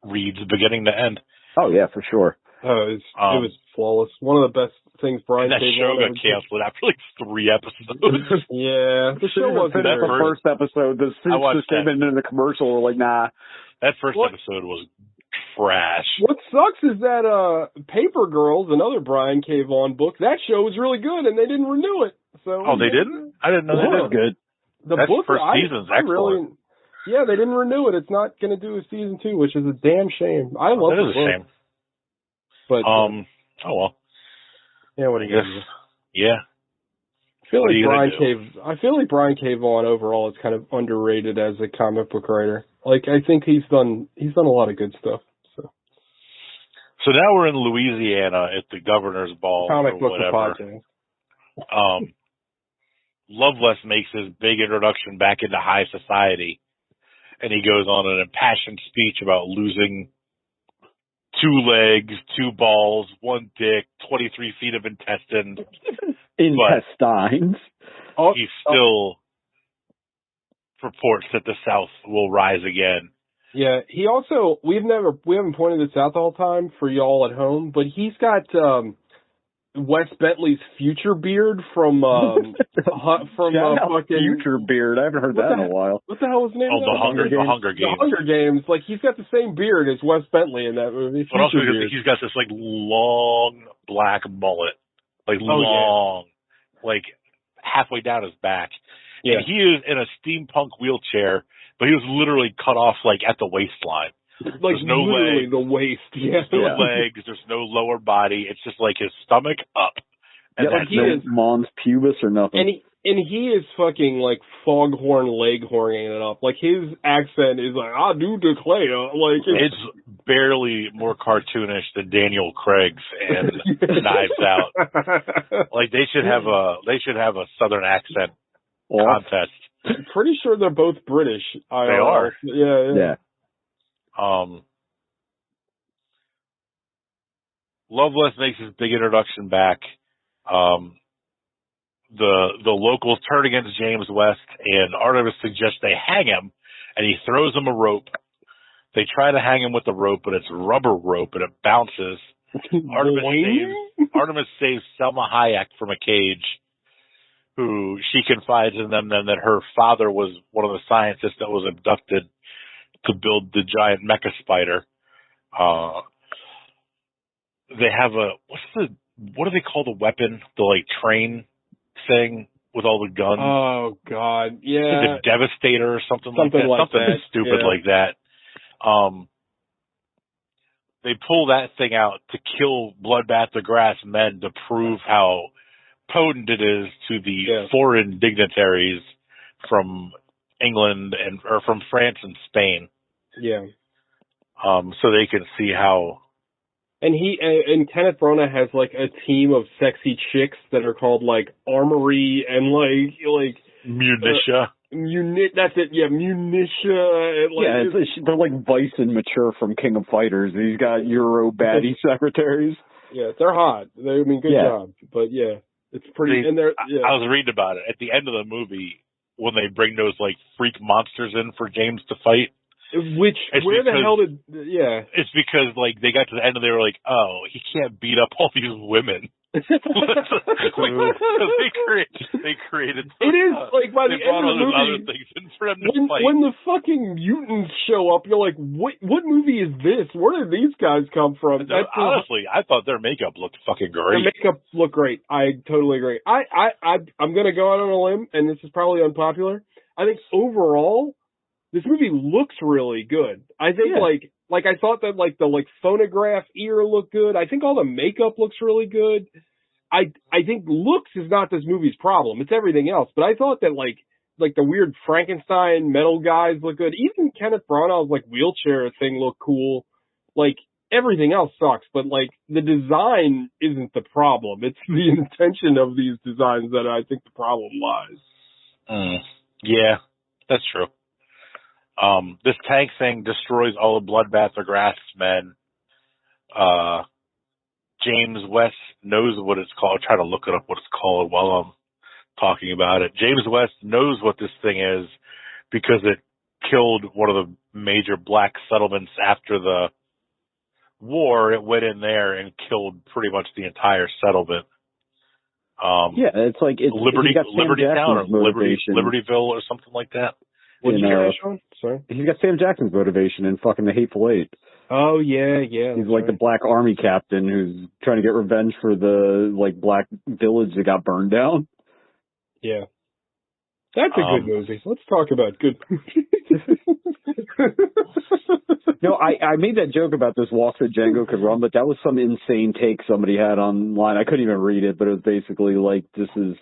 reads, beginning to end. Oh yeah, for sure. It was flawless. One of the best things Brian. That show got canceled after like 3 episodes. Yeah, the show wasn't the first episode. The suits just came into the commercial. Were like, nah. That first episode was trash. What sucks is that Paper Girls, another Brian K. Vaughan book, that show was really good, and they didn't renew it. So they didn't? I didn't know that. Was good. The That's book first season's excellent. Yeah, they didn't renew it. It's not going to do a season 2, which is a damn shame. I love it. That is a shame. But oh well. Yeah, what do you do? Yeah. I feel like Brian K. Vaughan overall is kind of underrated as a comic book writer. Like, I think he's done a lot of good stuff. So now we're in Louisiana at the governor's ball comic book whatever. Podcast. Loveless makes his big introduction back into high society, and he goes on an impassioned speech about losing 2 legs, 2 balls, 1 dick, 23 feet of intestines. Intestines. He still purports that the South will rise again. Yeah, he also, we haven't pointed this out the whole time for y'all at home, but he's got Wes Bentley's future beard from fucking future beard. I haven't heard that in a while. What the hell was the name of that? The Hunger Games. The Hunger Games. Like, he's got the same beard as Wes Bentley in that movie. But also he's got this like long black mullet, like like halfway down his back. Yeah. And he is in a steampunk wheelchair, but he was literally cut off like at the waistline. Like, there's no legs. The waist, yeah. There's no legs. There's no lower body. It's just like his stomach up. And like no mons pubis or nothing. And he is fucking like foghorn leghorning it up. Like, his accent is like, I do declare. Like, it's barely more cartoonish than Daniel Craig's and Knives Out. Like, they should have a Southern accent contest. I'm pretty sure they're both British. They are. Yeah. Loveless makes his big introduction back. the locals turn against James West, and Artemis suggests they hang him, and he throws them a rope. They try to hang him with the rope, but it's rubber rope, and it bounces. Artemis saves Selma Hayek from a cage, who she confides in them then that her father was one of the scientists that was abducted to build the giant mecha spider. They have what do they call the weapon? The like train thing with all the guns. Oh God, yeah. The Devastator or something like that. Something stupid like that. They pull that thing out to kill Bloodbath the Grass men to prove how potent it is to the foreign dignitaries from England or from France and Spain. Yeah. So they can see how. And and Kenneth Branagh has like a team of sexy chicks that are called like Armory and like Munitia. That's it. Yeah, Munitia. They're like Bison Mature from King of Fighters. He's got Euro baddie secretaries. Yeah, they're hot. Good job. But yeah, it's pretty. I was reading about it at the end of the movie when they bring those like freak monsters in for James to fight. It's because like they got to the end and they were like, oh, he can't beat up all these women. They created. It is like by the end of the movie, other things in for him to fight. When the fucking mutants show up, you're like, what movie is this? Where did these guys come from? Honestly, I thought their makeup looked fucking great. Their makeup looked great. I totally agree. I'm gonna go out on a limb, and this is probably unpopular. I think overall, this movie looks really good. I think like I thought that like the like phonograph ear looked good. I think all the makeup looks really good. I think looks is not this movie's problem. It's everything else. But I thought that like the weird Frankenstein metal guys look good. Even Kenneth Branagh's like wheelchair thing looked cool. Like everything else sucks, but like the design isn't the problem. It's the intention of these designs that I think the problem lies. Yeah, that's true. This tank thing destroys all of Bloodbath the Grass men. James West knows what it's called. I'll try to look it up what it's called while I'm talking about it. James West knows what this thing is because it killed one of the major black settlements after the war. It went in there and killed pretty much the entire settlement. It's like Liberty Town or Libertyville or something like that. What did you say, Sean? Sorry. He's got Sam Jackson's motivation in fucking The Hateful Eight. Oh yeah. He's like the black army captain who's trying to get revenge for the like black village that got burned down. Yeah. That's a good movie. Let's talk about good movies. No, I made that joke about this walk that Django could run, but that was some insane take somebody had online. I couldn't even read it, but it was basically like this is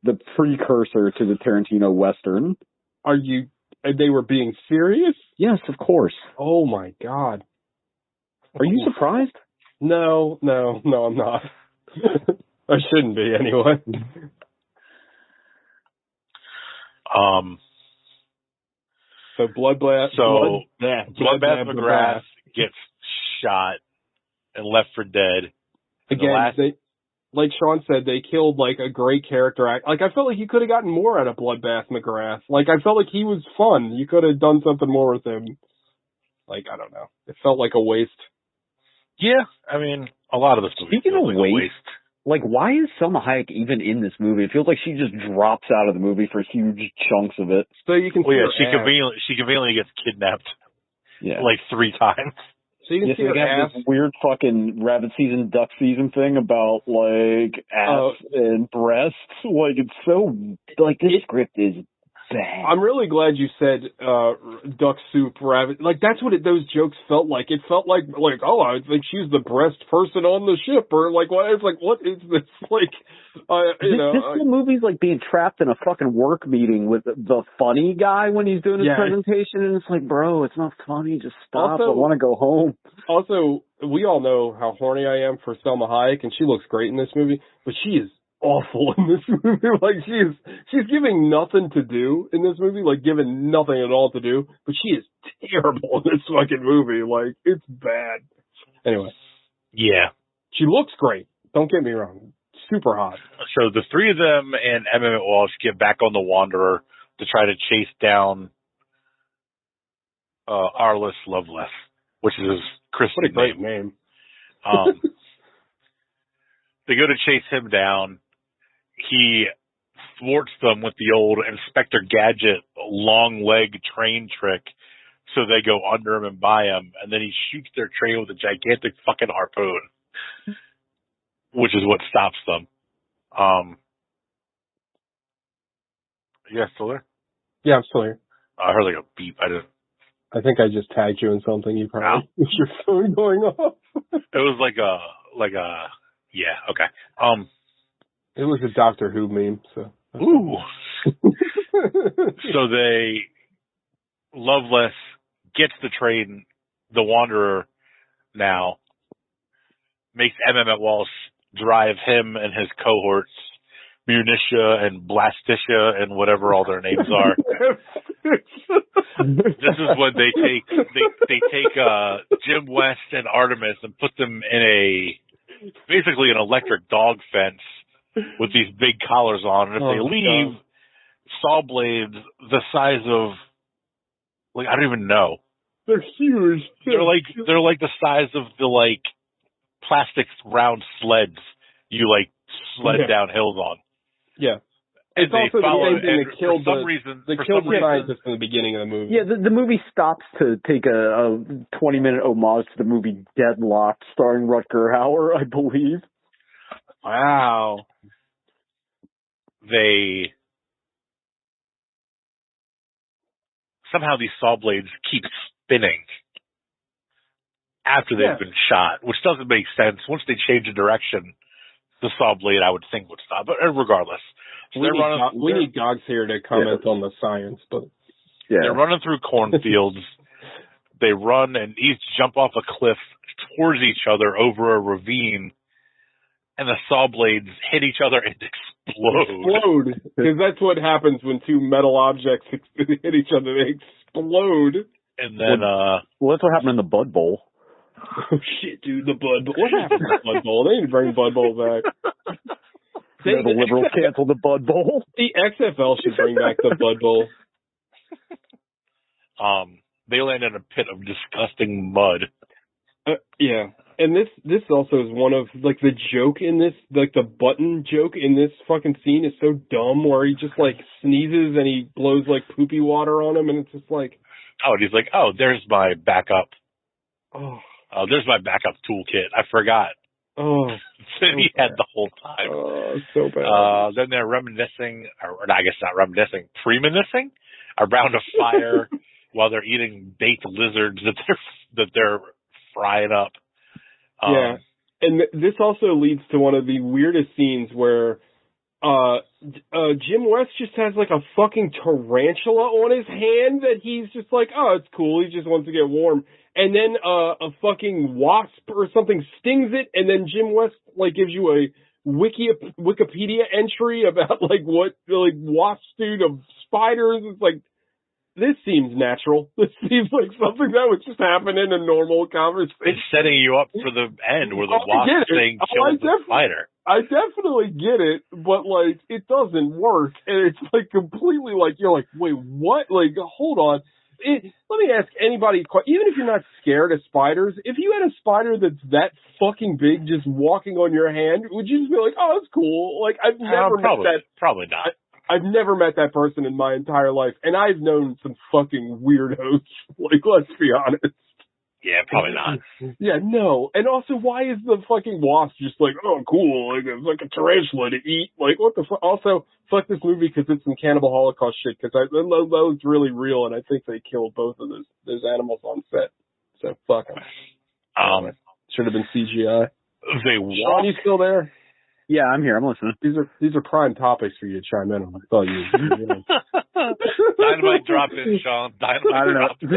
the precursor to the Tarantino Western. They were being serious? Yes, of course. Oh my God. Are you surprised? No, I'm not. I shouldn't be anyway. So Bloodbath McGrath gets shot and left for dead. Again, like Sean said, they killed like a great character act. Like I felt like you could have gotten more out of Bloodbath McGrath. Like I felt like he was fun. You could have done something more with him. Like I don't know. It felt like a waste. Yeah, I mean, a lot of this movie feels like a waste. Like, why is Selma Hayek even in this movie? It feels like she just drops out of the movie for huge chunks of it. So you can. She conveniently gets kidnapped. Yeah. Like 3 times. So you can see her ass. This weird fucking rabbit season, duck season thing about like ass and breasts. Like it's so like this script is bad. I'm really glad you said duck soup rabbit. Like that's what those jokes felt like. It felt like I think she's the breast person on the ship or like what? It's like what is this like? This whole movie's like being trapped in a fucking work meeting with the funny guy when he's doing his presentation, and it's like, bro, it's not funny. Just stop. I want to go home. Also, we all know how horny I am for Selma Hayek, and she looks great in this movie, but she is awful in this movie. Like she's giving nothing to do in this movie, like given nothing at all to do, but she is terrible in this fucking movie. Like it's bad. Anyway. Yeah. She looks great. Don't get me wrong. super hot. So the three of them and Emmett Walsh get back on the Wanderer to try to chase down Arliss Loveless, which is his Christian What a great name. They go to chase him down. He thwarts them with the old Inspector Gadget long leg train trick, so they go under him and by him, and then he shoots their train with a gigantic fucking harpoon, which is what stops them. You guys still there? Yeah, I'm still here. I heard like a beep. I think I just tagged you in something. You probably your phone going off. It was like a yeah, okay. It was a Doctor Who meme, so. Ooh. So Loveless gets the train, the Wanderer now, makes Emmett Walsh drive him and his cohorts, Munitia and Blastitia and whatever all their names are. This is when they take Jim West and Artemis and put them in basically an electric dog fence with these big collars on, and if they leave, saw blades the size of, like, I don't even know. They're huge. They're like the size of the plastic round sleds you sled down hills on. Yeah. It's also the same thing that killed the scientist in the beginning of the movie. Yeah, the movie stops to take a 20-minute homage to the movie Deadlocked, starring Rutger Hauer, I believe. Wow. Somehow these saw blades keep spinning after they've been shot, which doesn't make sense. Once they change the direction, the saw blade, I would think, would stop. But regardless. So we need Gogs here to comment on the science, but they're running through cornfields. They run and each jump off a cliff towards each other over a ravine, and the saw blades hit each other and explode. Because that's what happens when two metal objects hit each other. They explode. And then, that's what happened in the Bud Bowl. Oh shit, dude, the Bud Bowl. What happened to the Bud Bowl? They need to bring Bud Bowl back. The Liberals canceled the Bud Bowl. The XFL should bring back the Bud Bowl. They land in a pit of disgusting mud. Yeah. And this also is one of, the joke in this, the button joke in this fucking scene is so dumb, where he just, sneezes and he blows, poopy water on him, and it's just like... Oh, and he's like, there's my backup. Oh, there's my backup toolkit. I forgot. Oh. That he had the whole time. Oh, so bad. Then they're reminiscing, or I guess not reminiscing, premonitioning around a fire while they're eating baked lizards that they're frying up. Yeah, and this also leads to one of the weirdest scenes where Jim West just has a fucking tarantula on his hand that he's just like, oh, it's cool, he just wants to get warm. And then a fucking wasp or something stings it, and then Jim West gives you a Wikipedia entry about what wasps do to spiders. It's like, this seems natural. This seems like something that would just happen in a normal conversation. It's setting you up for the end where the wasp thing kills the spider. I definitely get it, but it doesn't work, and it's completely you're like, wait, what? Hold on. Let me ask anybody, even if you're not scared of spiders, if you had a spider that's that fucking big just walking on your hand, would you just be like, oh, that's cool? I've never met that. Probably not. I've never met that person in my entire life, and I've known some fucking weirdos. Let's be honest. Yeah, probably not. Yeah, no. And also, why is the fucking wasp just oh, cool, it's like a tarantula to eat? What the fuck? Also, fuck this movie because it's some Cannibal Holocaust shit, because that was really real, and I think they killed both of those animals on set. So, fuck them. Should have been CGI. Sean, you still there? Yeah, I'm here. I'm listening. These are prime topics for you to chime in on. I thought you Dynamite drop in, Sean. Dynamite drop in.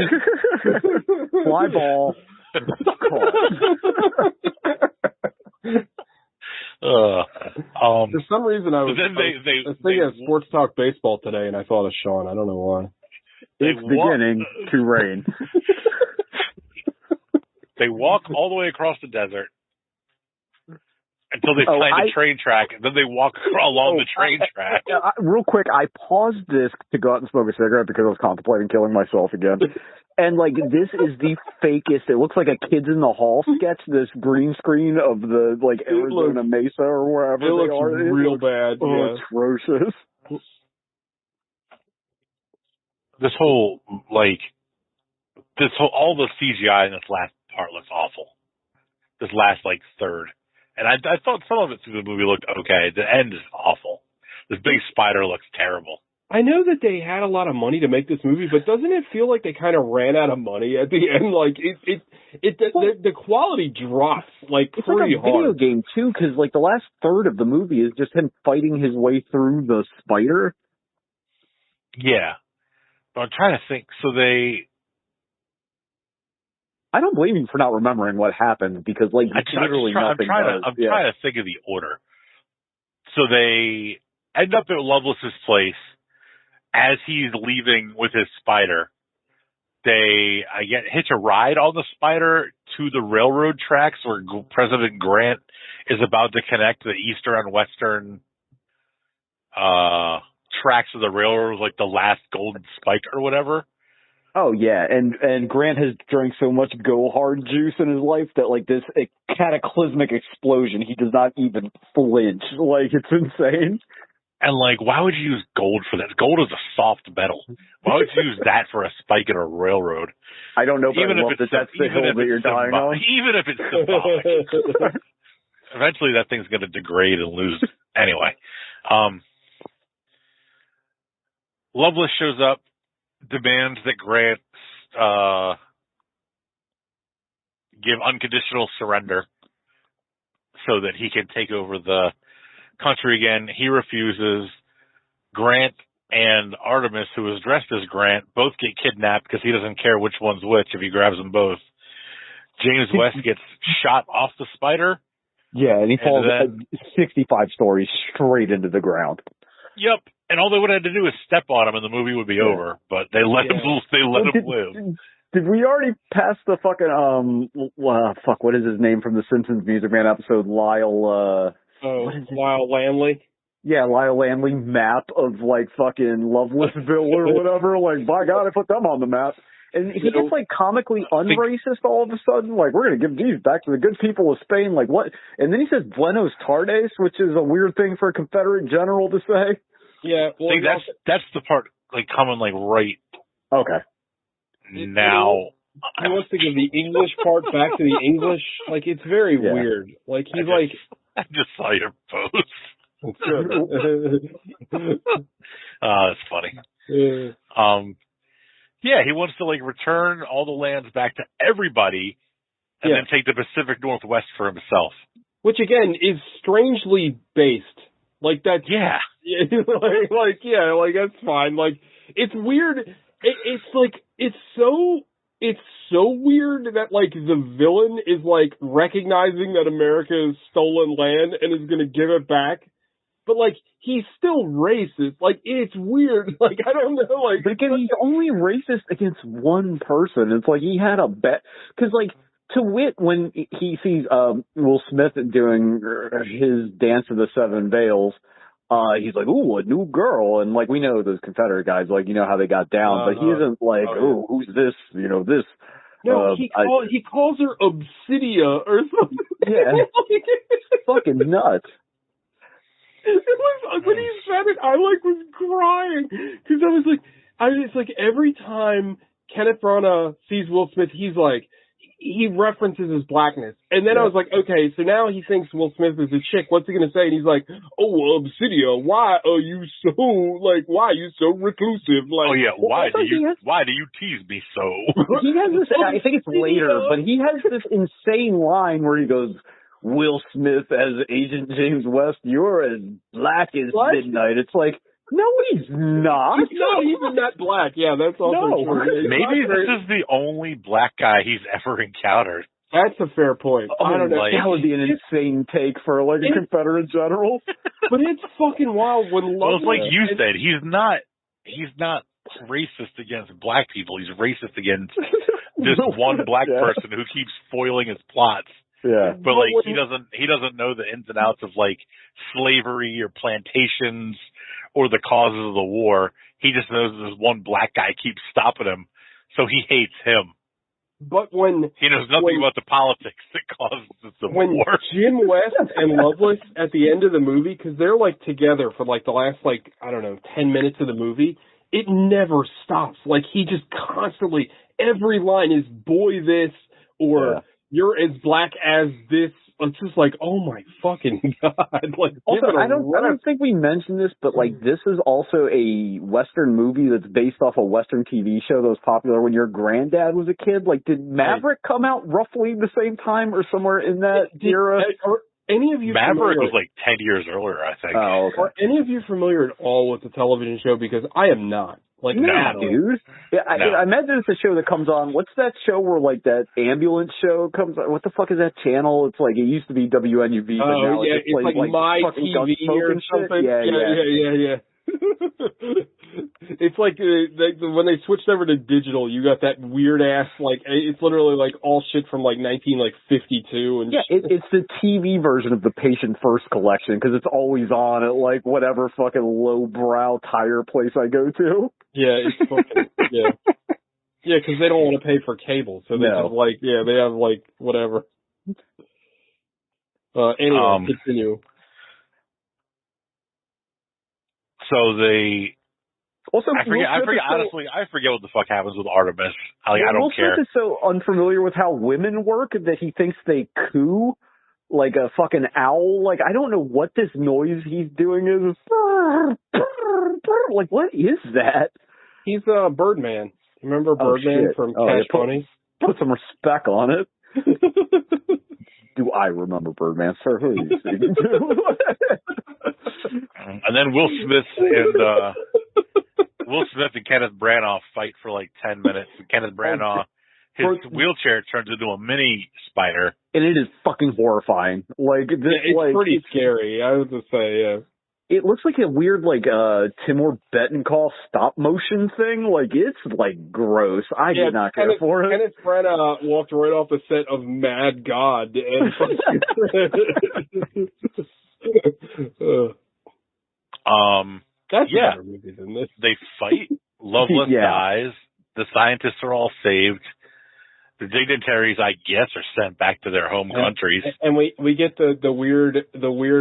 Fly ball. For some reason, I was thinking of Sports Talk Baseball today, and I thought of Sean. I don't know why. It's beginning to rain. They walk all the way across the desert. until they find the train track, and then they walk along the train track. Real quick, I paused this to go out and smoke a cigarette because I was contemplating killing myself again. And, like, this is the fakest. It looks like a Kids in the Hall sketch, this green screen of the, like, Arizona Mesa or wherever they are. It looks real bad. Oh, atrocious. This whole, like, all the CGI in this last part looks awful. This last, like, third. And I thought some of it through the movie looked okay. The end is awful. This big spider looks terrible. I know that they had a lot of money to make this movie, but doesn't it feel like they kind of ran out of money at the end? Like, the quality drops, like, it's pretty like a video game, too, because, like, the last third of the movie is just him fighting his way through the spider. Yeah. But I'm trying to think. So I don't blame you for not remembering what happened because, like, literally nothing. I'm trying to think of the order. So they end up at Lovelace's place as he's leaving with his spider. They hitch a ride on the spider to the railroad tracks where President Grant is about to connect the eastern and western tracks of the railroad, like the last golden spike or whatever. Oh, yeah, and Grant has drank so much Go Hard juice in his life that, like, this cataclysmic explosion, he does not even flinch. Like, it's insane. And, like, why would you use gold for that? Gold is a soft metal. Why would you use that for a spike in a railroad? I don't know, but I love that that's the hill that you're dying on. Even if it's symbolic. Eventually that thing's going to degrade and lose. Anyway. Lovelace shows up, demands that Grant give unconditional surrender so that he can take over the country again. He refuses. Grant and Artemis, who is dressed as Grant, both get kidnapped because he doesn't care which one's which if he grabs them both. James West gets shot off the spider. Yeah, and he falls 65 stories straight into the ground. Yep. And all they would have had to do is step on him and the movie would be over. But they let him live. Did we already pass the fucking, what is his name from the Simpsons Music Man episode? Lyle Lanley? Yeah, Lyle Lanley map of, like, fucking Lovelessville or whatever. Like, by God, I put them on the map. And he gets, like, comically unracist all of a sudden. Like, we're going to give these back to the good people of Spain. Like, what? And then he says Buenos Tardes, which is a weird thing for a Confederate general to say. Yeah, well, that's the part, like, coming, like, right. Okay. Now. He wants to give the English part back to the English. Like, it's very weird. Like, he's I just saw your post. That's funny. Yeah, he wants to, like, return all the lands back to everybody and then take the Pacific Northwest for himself. Which, again, is strangely based. Like, that's... Yeah. Like, that's fine. Like, it's weird. It's like, it's so weird that, like, the villain is, like, recognizing that America has stolen land and is going to give it back. But, like, he's still racist. Like, it's weird. Like, I don't know. Like, but again, he's only racist against one person. It's like he had a bet. Because, like, to wit, when he sees Will Smith doing his Dance of the Seven Veils, he's like, ooh, a new girl. And, like, we know those Confederate guys, like, you know how they got down. But he isn't like, who's this? You know, this. No, he calls her Obsidia or something. Yeah. It's fucking nuts. It was, when he said it, I, like, was crying. Because I was like, every time Kenneth Branagh sees Will Smith, he's like, he references his blackness. And then I was like, okay, so now he thinks Will Smith is a chick. What's he going to say? And he's like, oh, Obsidia, why are you so reclusive? Like, oh, yeah, why do you tease me so? He has this, I think it's later, but he has this insane line where he goes, Will Smith as Agent James West, you're as black as midnight. It's like, no, he's not. He's not even that black. Yeah, that's also true. Maybe this is the only black guy he's ever encountered. That's a fair point. I don't know. That would be an insane take for, like, a Confederate general. But it's fucking wild when Well, it's like you said, he's not racist against black people. He's racist against this one black person who keeps foiling his plots. Yeah. But like he doesn't know the ins and outs of like slavery or plantations or the causes of the war. He just knows this one black guy keeps stopping him, so he hates him. But when he knows nothing about the politics that causes the war. Jim West and Loveless at the end of the movie, because they're like together for like the last 10 minutes of the movie, it never stops. Like he just constantly, every line is "boy this" or "you're as black as this." It's just like, oh my fucking god! Like, also, I don't think we mentioned this, but like this is also a Western movie that's based off a Western TV show that was popular when your granddad was a kid. Like, did Maverick come out roughly the same time or somewhere in that era? Are any of you Maverick was like 10 years earlier, I think. Oh, okay. Are any of you familiar at all with the television show? Because I am not. Like, no, dude. Yeah, I imagine it's a show that comes on. What's that show where like that ambulance show comes on? What the fuck is that channel? It's like, it used to be WNUV, but now it just plays like My TV or something. Yeah. It's like when they switched over to digital, you got that weird ass, like, it's literally like all shit from like 1952 and it's the TV version of the Patient First collection because it's always on at like whatever fucking lowbrow tire place I go to. Yeah, it's fucking yeah, because they don't want to pay for cable, so they just like they have like whatever. Anyway, continue. So they. Also, I forget what the fuck happens with Artemis. I don't care. Will Smith is so unfamiliar with how women work that he thinks they coo like a fucking owl. Like, I don't know what this noise he's doing is. Like, what is that? He's Birdman. Remember Birdman from Cash Money? Put some respect on it. Do I remember Birdman, sir? Who are you speaking to? And then Will Smith and Kenneth Branagh fight for like 10 minutes. And Kenneth Branagh, his wheelchair turns into a mini spider. And it is fucking horrifying. Like, this, it's pretty scary, I would just say, yeah. It looks like a weird, like, Timur Betancourt stop motion thing. Like, it's, like, gross. I did not care for it. Kenneth Branagh walked right off the set of Mad God. And that's a better movie than this. They fight. Loveless dies. The scientists are all saved. The dignitaries, I guess, are sent back to their home countries. And we get the weird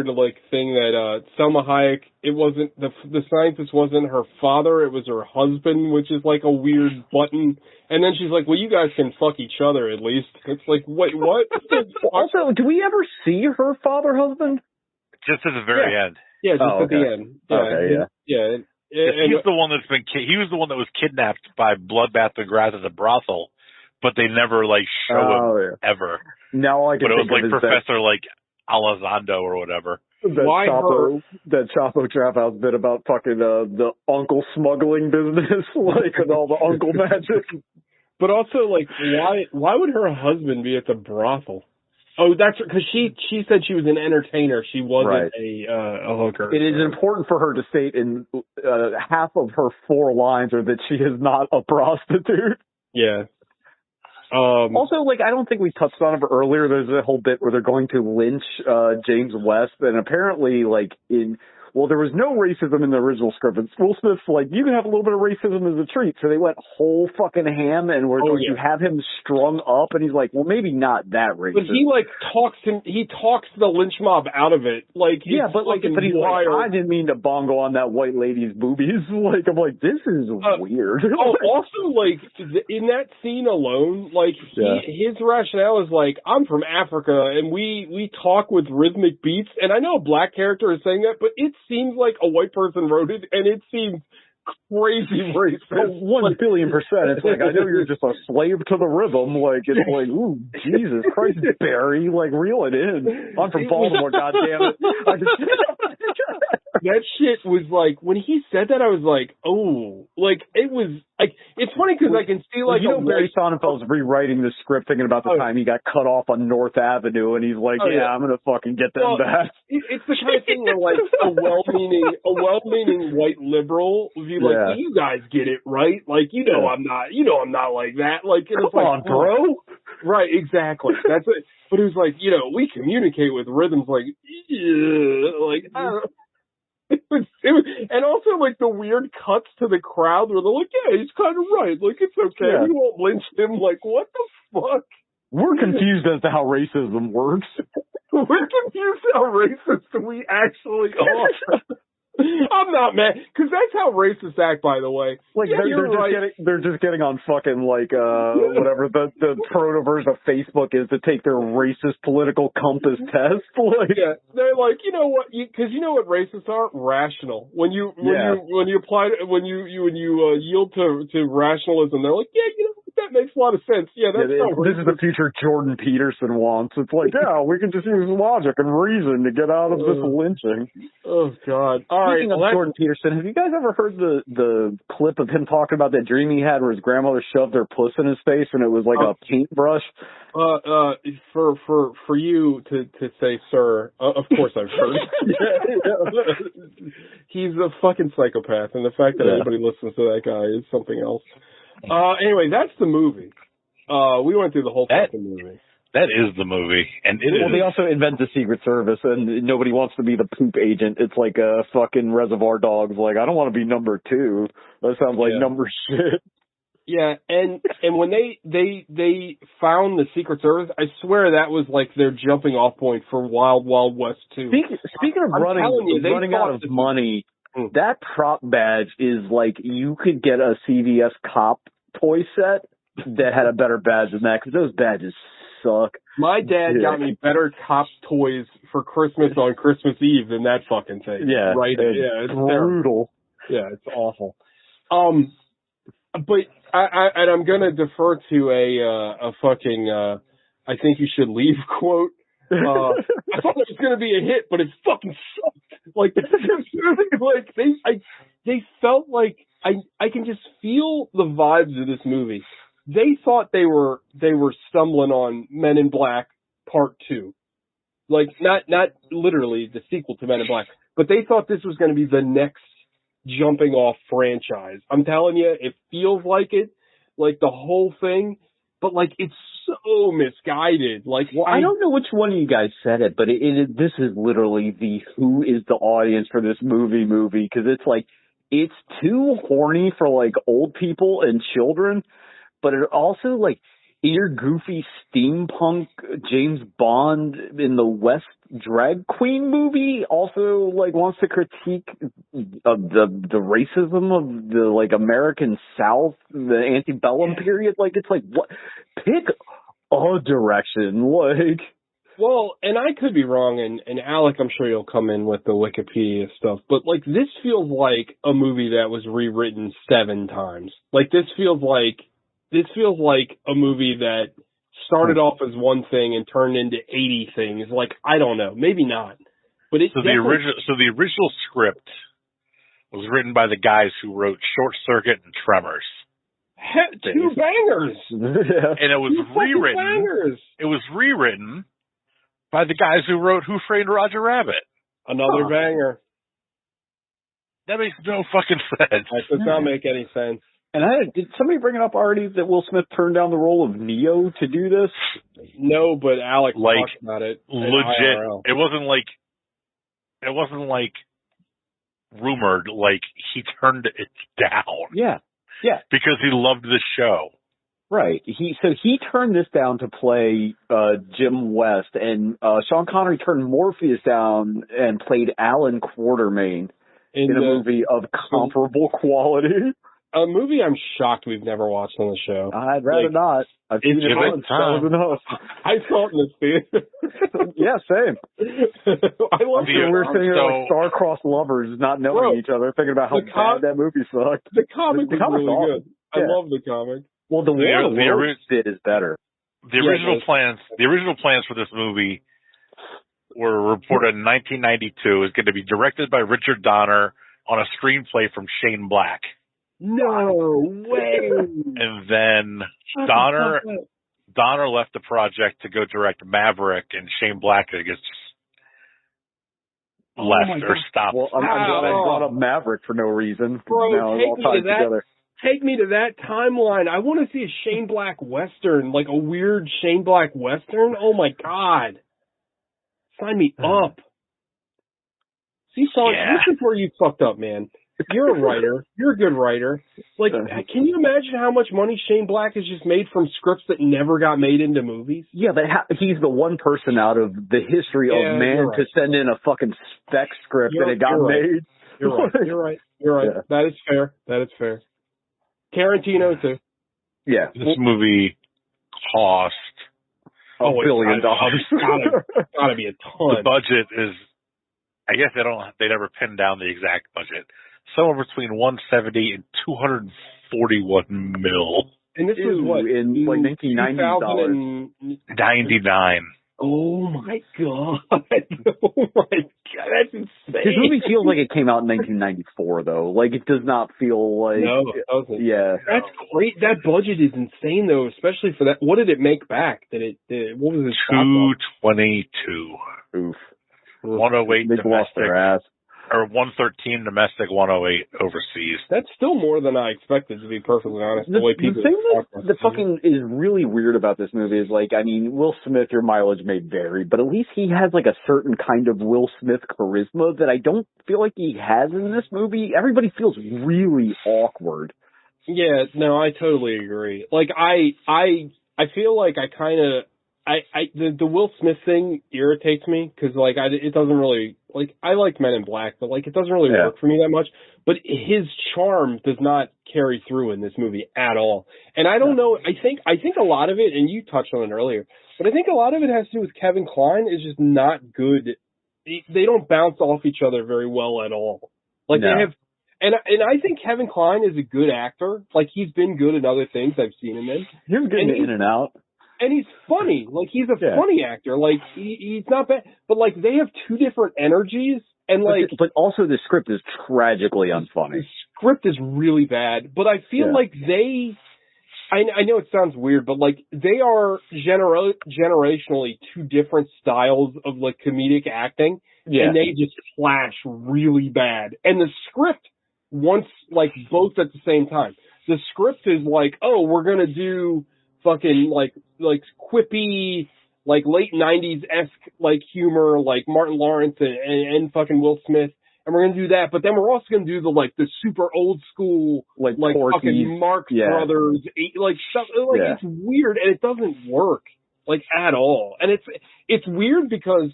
like thing that Selma Hayek, it wasn't the scientist wasn't her father, it was her husband, which is like a weird button. And then she's like, well, you guys can fuck each other at least. It's like, wait, what? Also, do we ever see her father-husband? Just at the very end. Yeah, just at the end. Yeah. He's the one that's he was the one that was kidnapped by Bloodbath McGrath at the brothel. But they never, like, show him ever. Now I can But it was, think like, Professor, like, Elizondo or whatever. That Chapo Trap House bit about fucking the uncle smuggling business, like, and all the uncle magic. But also, like, why would her husband be at the brothel? Oh, that's because she said she was an entertainer. She wasn't a hooker. It is important for her to state in half of her 4 lines are that she is not a prostitute. Yeah. Also, like, I don't think we touched on it earlier. There's a whole bit where they're going to lynch James West, and apparently, like, there was no racism in the original script. And Will Smith's like, you can have a little bit of racism as a treat. So they went whole fucking ham, and we're going to have him strung up. And he's like, well, maybe not that racist. But he like talks the lynch mob out of it. Like, he's like, I didn't mean to bongo on that white lady's boobies. Like, I'm like, this is weird. Also, like, in that scene alone, like, his rationale is like, I'm from Africa, and we talk with rhythmic beats. And I know a black character is saying that, but it seems like a white person wrote it, and it seems crazy racist. 1 billion %. It's like, I know you're just a slave to the rhythm. Like, it's like, ooh, Jesus Christ, Barry, like, reel it in. I'm from Baltimore, goddammit. That shit was like, when he said that, I was like, oh, like, it was, like, it's funny because I can see, like, Barry Sonnenfeld's rewriting the script thinking about the time he got cut off on North Avenue, and he's like, I'm going to fucking get them back. It's the kind of thing where, like, a well-meaning white liberal would be like, you guys get it, right? Like, I'm not like that. Like, come on, bro. Right, exactly. That's it. But it was like, we communicate with rhythms like, like, I don't know. It was, and also like the weird cuts to the crowd where they're like, yeah, he's kind of right. Like, it's okay. Yeah. We won't lynch him. Like, what the fuck? We're confused as to how racism works. We're confused how racist we actually are. I'm not mad, because that's how racists act, by the way. Like they're just getting on fucking like whatever the protoverse of Facebook is to take their racist political compass test. Like, yeah, they're like, you know what? Because you know what racists are? Rational. When you apply when you yield to rationalism, they're like, yeah, that makes a lot of sense. Yeah, that's how this is the future Jordan Peterson wants. It's like, yeah, we can just use logic and reason to get out of this lynching. Oh God! Speaking of Jordan Peterson, have you guys ever heard the clip of him talking about that dream he had where his grandmother shoved her puss in his face and it was like a paintbrush? For you to say, sir, of course I've heard. He's a fucking psychopath, and the fact that anybody listens to that guy is something else. Anyway, that's the movie. We went through the whole fucking movie. That is the movie, and they also invent the Secret Service, and nobody wants to be the poop agent. It's like a fucking Reservoir Dogs. Like, I don't want to be number 2. That sounds like number shit. Yeah, and when they found the Secret Service, I swear that was like their jumping off point for Wild Wild West 2. Speaking of running out of money, that prop badge is like you could get a CVS cop toy set that had a better badge than that, because those badges suck. My dad got me better cop toys for Christmas on Christmas Eve than that fucking thing. Yeah, right. It's brutal. Yeah, it's awful. But I'm gonna defer to a fucking I think you should leave quote. I thought it was gonna be a hit, but it fucking sucked. Like they felt like I can just feel the vibes of this movie. They thought they were stumbling on Men in Black Part 2. Like, not literally the sequel to Men in Black, but they thought this was going to be the next jumping off franchise. I'm telling you, it feels like it, like the whole thing, but like it's so misguided. Like, well, I don't know which one of you guys said it, but this is literally the who is the audience for this movie, because it's like, it's too horny for like old people and children. But it also, like, in your goofy steampunk James Bond in the West drag queen movie also, like, wants to critique the racism of the, like, American South, the antebellum period. Like, it's like, what? Pick a direction, like. Well, and I could be wrong, and Alec, I'm sure you'll come in with the Wikipedia stuff, but, like, this feels like a movie that was rewritten 7 times. Like, this feels like a movie that started off as one thing and turned into 80 things. Like, I don't know, maybe not. But the original script was written by the guys who wrote Short Circuit and Tremors. 2 bangers. And it was rewritten. Bangers. It was rewritten by the guys who wrote Who Framed Roger Rabbit. Another banger. That makes no fucking sense. That does not make any sense. And did somebody bring it up already that Will Smith turned down the role of Neo to do this? No, but Alex talked about it. Legit. It wasn't like rumored, like he turned it down. Yeah. Yeah. Because he loved the show. Right. He turned this down to play Jim West, and Sean Connery turned Morpheus down and played Alan Quartermain in a movie of comparable quality. A movie I'm shocked we've never watched on the show. I'd rather not. I've seen it once. That was enough. I saw it in the theater. Yeah, same. I love it. We're sitting here like star-crossed lovers, not knowing each other, thinking about how bad that movie sucked. The comic was really good. Yeah. I love the comic. Well, the bit is better. The original plans for this movie were reported in 1992. It's going to be directed by Richard Donner on a screenplay from Shane Black. No way. And then Donner left the project to go direct Maverick, and Shane Black just left or stopped. Well, I'm glad I brought up Maverick for no reason. Bro, now it's all tied together. take me to that timeline. I want to see a Shane Black Western, like a weird Shane Black Western. Oh my God. Sign me up. See, Sean, this is where you fucked up, man. You're a writer. You're a good writer. Like, can you imagine how much money Shane Black has just made from scripts that never got made into movies? Yeah, but he's the one person out of the history of man to send in a fucking spec script and it got made. You're right. You're right. You're right. Yeah. That is fair. That is fair. Tarantino, too. Yeah. This movie cost $1 billion. Gotta be a ton. The budget is, I guess they never pinned down the exact budget. Somewhere between 170 and 241 mil. And this was what? In like 1990 $99. Oh my God. Oh my God. That's insane. This movie feels like it came out in 1994 though. Like it does not feel like. No, it doesn't. Yeah. That's great. That budget is insane though, especially for that. What did it make back? What was it? 222. Oof. 108 they lost their ass. Or 113 domestic, 108 overseas. That's still more than I expected, to be perfectly honest. The way people thing that fucking is really weird about this movie is, like, I mean, Will Smith, your mileage may vary, but at least he has, like, a certain kind of Will Smith charisma that I don't feel like he has in this movie. Everybody feels really awkward. Yeah, no, I totally agree. Like, I feel like I kind of... the Will Smith thing irritates me because, like, it doesn't really, like, I like Men in Black, but, like, it doesn't really work for me that much. But his charm does not carry through in this movie at all. And I don't know, I think a lot of it, and you touched on it earlier, but I think a lot of it has to do with Kevin Kline is just not good. They don't bounce off each other very well at all. Like, they have, and I think Kevin Kline is a good actor. Like, he's been good in other things I've seen him in. He was good in and out. And he's funny. Like, he's a funny actor. Like, he's not bad. But, like, they have two different energies. And, like... But also the script is tragically unfunny. The script is really bad. But I feel like they... I know it sounds weird, but, like, they are generationally two different styles of, like, comedic acting. Yeah. And they just clash really bad. And the script wants, like, both at the same time. The script is like, oh, we're going to do... fucking like quippy, like late 90s-esque like humor, like Martin Lawrence and fucking Will Smith, and we're gonna do that. But then we're also gonna do the super old school like fucking Marx Brothers like stuff. Like it's weird and it doesn't work like at all. And it's weird because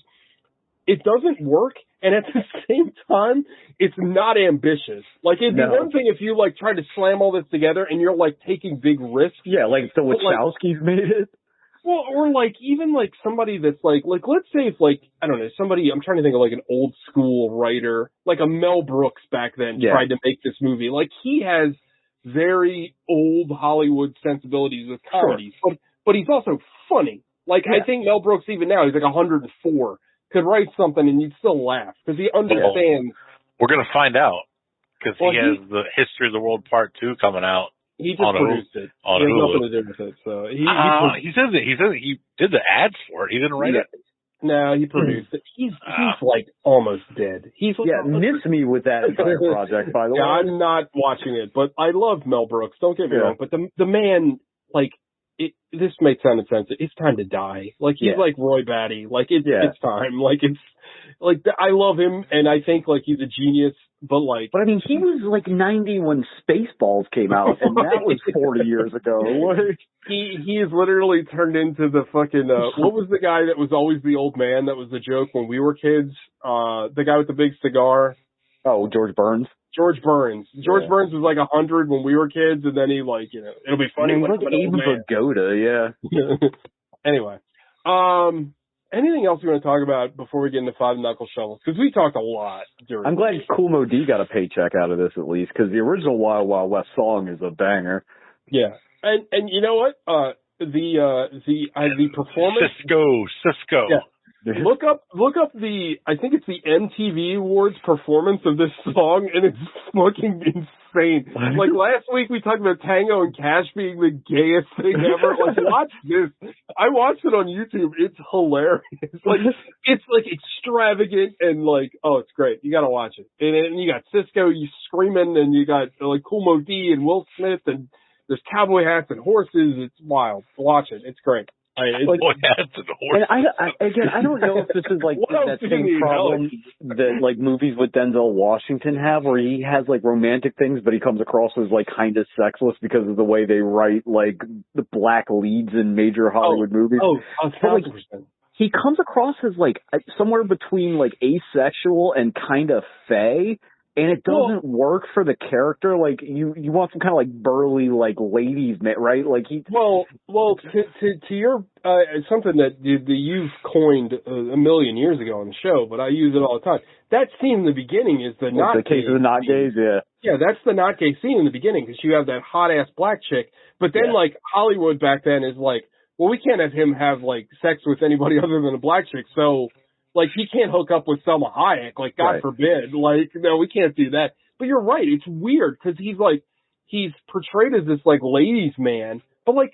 it doesn't work. And at the same time, it's not ambitious. Like, it'd be one thing if you, like, tried to slam all this together and you're, like, taking big risks. Yeah, like the Wachowskis made it. Well, or, like, even, like, somebody that's, like, let's say if, like, I don't know, somebody, I'm trying to think of, like, an old school writer, like a Mel Brooks back then tried to make this movie. Like, he has very old Hollywood sensibilities with comedies. Sure. But he's also funny. Like, I think Mel Brooks, even now, he's like 104. Could write something and you'd still laugh because he understands. We're going to find out because he has the History of the World Part 2 coming out. He just produced it. He has nothing to do with it. So he says he did the ads for it. He didn't write it. No, he produced it. He's like almost dead. He's miss me with that entire project. By the way, I'm not watching it, but I love Mel Brooks. Don't get me wrong, but the man like. This may sound offensive. It's time to die. Like he's like Roy Batty. Like it's time. Like it's like I love him, and I think like he's a genius. But I mean, he was like 90 when Spaceballs came out, and that was 40 years ago. Like he is literally turned into the fucking what was the guy that was always the old man that was the joke when we were kids? The guy with the big cigar. Oh, George Burns. George Burns. George Burns was like 100 when we were kids, and then he like, it'll be funny. He's like Abe Vigoda, Anyway, anything else you want to talk about before we get into Five Knuckle Shovels? Because we talked a lot during. I'm glad Kool Moe Dee got a paycheck out of this at least, because the original Wild Wild West song is a banger. Yeah, and you know what? The performance. Cisco. Yeah. Look up I think it's the MTV Awards performance of this song, and it's fucking insane. Like last week we talked about Tango and Cash being the gayest thing ever. Like watch this. I watched it on YouTube. It's hilarious. It's like extravagant and like, oh, it's great. You gotta watch it. And you got Cisco, you screaming, and you got like Kool Moe Dee and Will Smith, and there's cowboy hats and horses. It's wild. Watch it. It's great. Cowboy hats and horses. And I don't know if this is like that same problem that like movies with Denzel Washington have, where he has like romantic things, but he comes across as like kind of sexless because of the way they write like the black leads in major Hollywood movies. Oh, 1,000%. He comes across as like somewhere between like asexual and kind of fey. And it doesn't work for the character. Like you want some kind of like burly, like ladies man, right? Like he. Well, to your something that you've coined a million years ago on the show, but I use it all the time. That scene in the beginning is the not the case of the not gays, yeah. Yeah, that's the not gay scene in the beginning because you have that hot ass black chick, but then like Hollywood back then is like, well, we can't have him have like sex with anybody other than a black chick, so. Like, he can't hook up with Selma Hayek. Like, God forbid. Like, no, we can't do that. But you're right. It's weird because he's portrayed as this, like, ladies' man. But, like,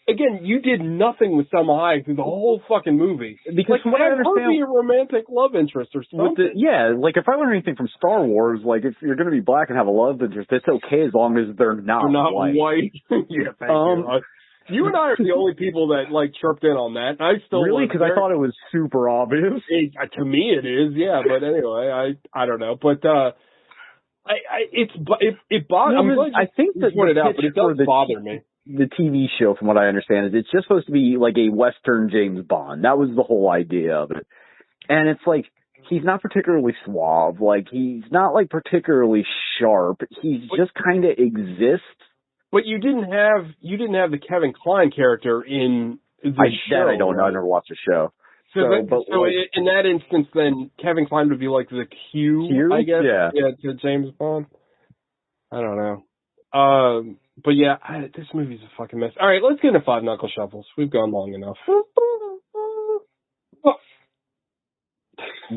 again, you did nothing with Selma Hayek through the whole fucking movie. Because like, from what I understand, her be a romantic love interest or something. Like, if I learn anything from Star Wars, like, if you're going to be black and have a love interest, it's okay as long as they're not white. Yeah, thank you. You and I are the only people that like chirped in on that. I still really because I thought it was super obvious. To me, it is, yeah. But anyway, I don't know. But it bothers me. I think that pointed out, but it does bother me. The TV show, from what I understand, is it's just supposed to be like a Western James Bond. That was the whole idea of it. And it's like he's not particularly suave. Like he's not like particularly sharp. He just kind of exists. But you didn't have the Kevin Kline character in the show. That I don't know. I never watched the show. So in that instance, then Kevin Kline would be like the Q, I guess. Yeah, to James Bond. I don't know. But yeah, this movie's a fucking mess. All right, let's get into Five Knuckle Shuffles. We've gone long enough.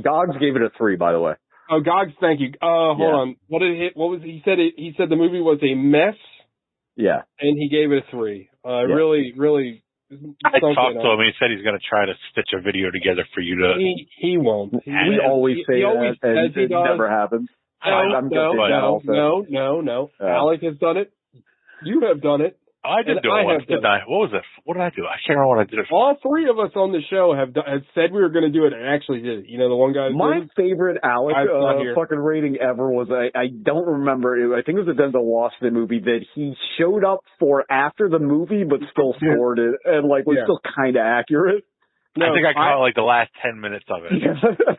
Gogs gave it a 3, by the way. Oh, Gogs, thank you. Hold on. What did he said? He said the movie was a mess. Yeah. And he gave it a 3. Really, really. I talked to him. He said he's going to try to stitch a video together for you to. He won't. We always say that, and it never happens. No. Alec has done it. You have done it. I did do it once, didn't I? What was it? What did I do? I can't remember what I did it for. All 3 of us on the show have said we were going to do it and actually did it. You know, the one guy. My favorite Alec fucking rating ever was I don't remember. I think it was a Denzel Washington movie that he showed up for after the movie, but still scored it and like was still kind of accurate. No, I think I caught like the last 10 minutes of it.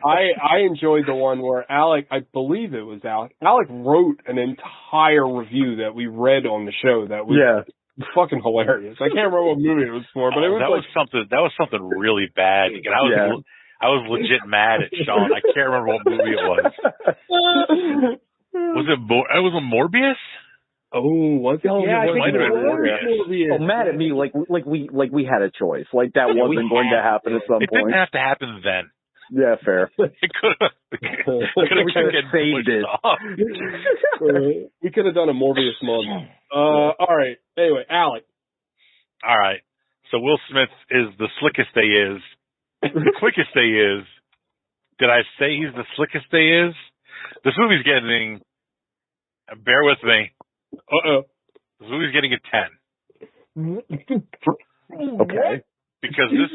I enjoyed the one where Alec, I believe it was Alec. Alec wrote an entire review that we read on the show that was fucking hilarious. I can't remember what movie it was for, but it was that was something really bad. And I was legit mad at Sean. I can't remember what movie it was. Was it Morbius? Oh, was it? Yeah, it might have been Morbius. Oh, mad at me like we had a choice. Like that wasn't going to happen at some point. It didn't have to happen then. Yeah, fair. It could have saved it. We could have done a Morbius month. All right. Anyway, Alec. All right. So Will Smith is the slickest they is. The quickest they is. Did I say he's the slickest they is? This movie's getting. Bear with me. This movie's getting a 10. Okay. Because this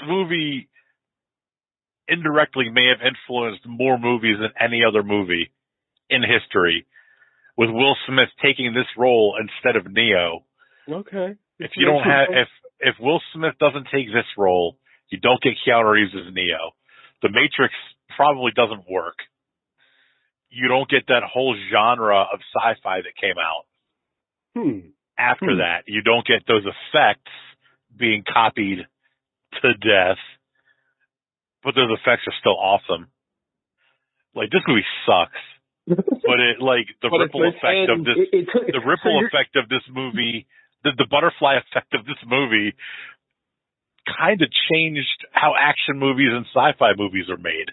movie indirectly may have influenced more movies than any other movie in history, with Will Smith taking this role instead of Neo. Okay. If Will Smith doesn't take this role, you don't get Keanu Reeves as Neo. The Matrix probably doesn't work. You don't get that whole genre of sci-fi that came out. After that, you don't get those effects being copied to death, but those effects are still awesome. Like, this movie sucks, but the ripple effect of this movie, the butterfly effect of this movie kind of changed how action movies and sci-fi movies are made.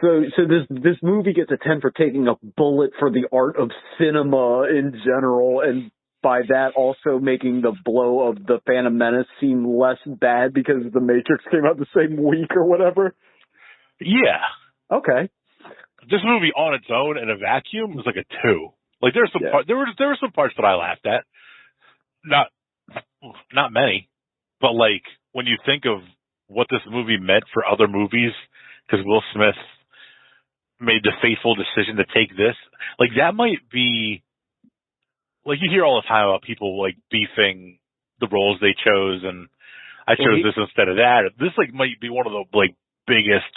So this movie gets a 10 for taking a bullet for the art of cinema in general, and by that also making the blow of the Phantom Menace seem less bad because The Matrix came out the same week or whatever. Yeah. Okay. This movie on its own in a vacuum was like a 2. Like there's some there were some parts that I laughed at. Not many, but like when you think of what this movie meant for other movies, because Will Smith made the fateful decision to take this, like that might be, like you hear all the time about people like beefing the roles they chose, and I chose this instead of that. This like might be one of the like biggest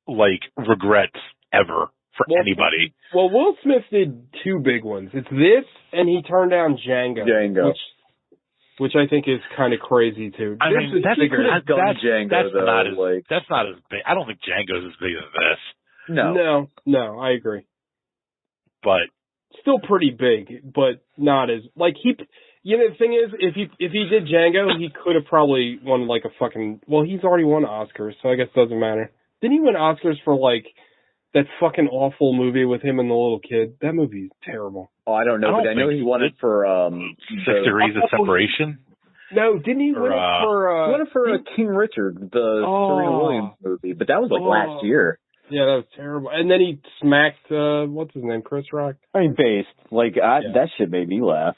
like regrets ever for anybody. Well, Will Smith did 2 big ones. It's this, and he turned down Django. Which I think is kind of crazy too. I mean, that's Django, that's not as big. I don't think Django's as big as this. No, I agree. But still pretty big, but not as like he. You know, the thing is, if he did Django, he could have probably won like a fucking. Well, he's already won Oscars, so I guess it doesn't matter. Didn't he win Oscars for like that fucking awful movie with him and the little kid? That movie's terrible. Oh, I don't know, but I know he won it for 6 Degrees of Separation. No, didn't he win it for? He won it for King Richard, the Serena Williams movie, but that was like last year. Yeah, that was terrible. And then he smacked what's his name, Chris Rock. I mean, based that shit made me laugh.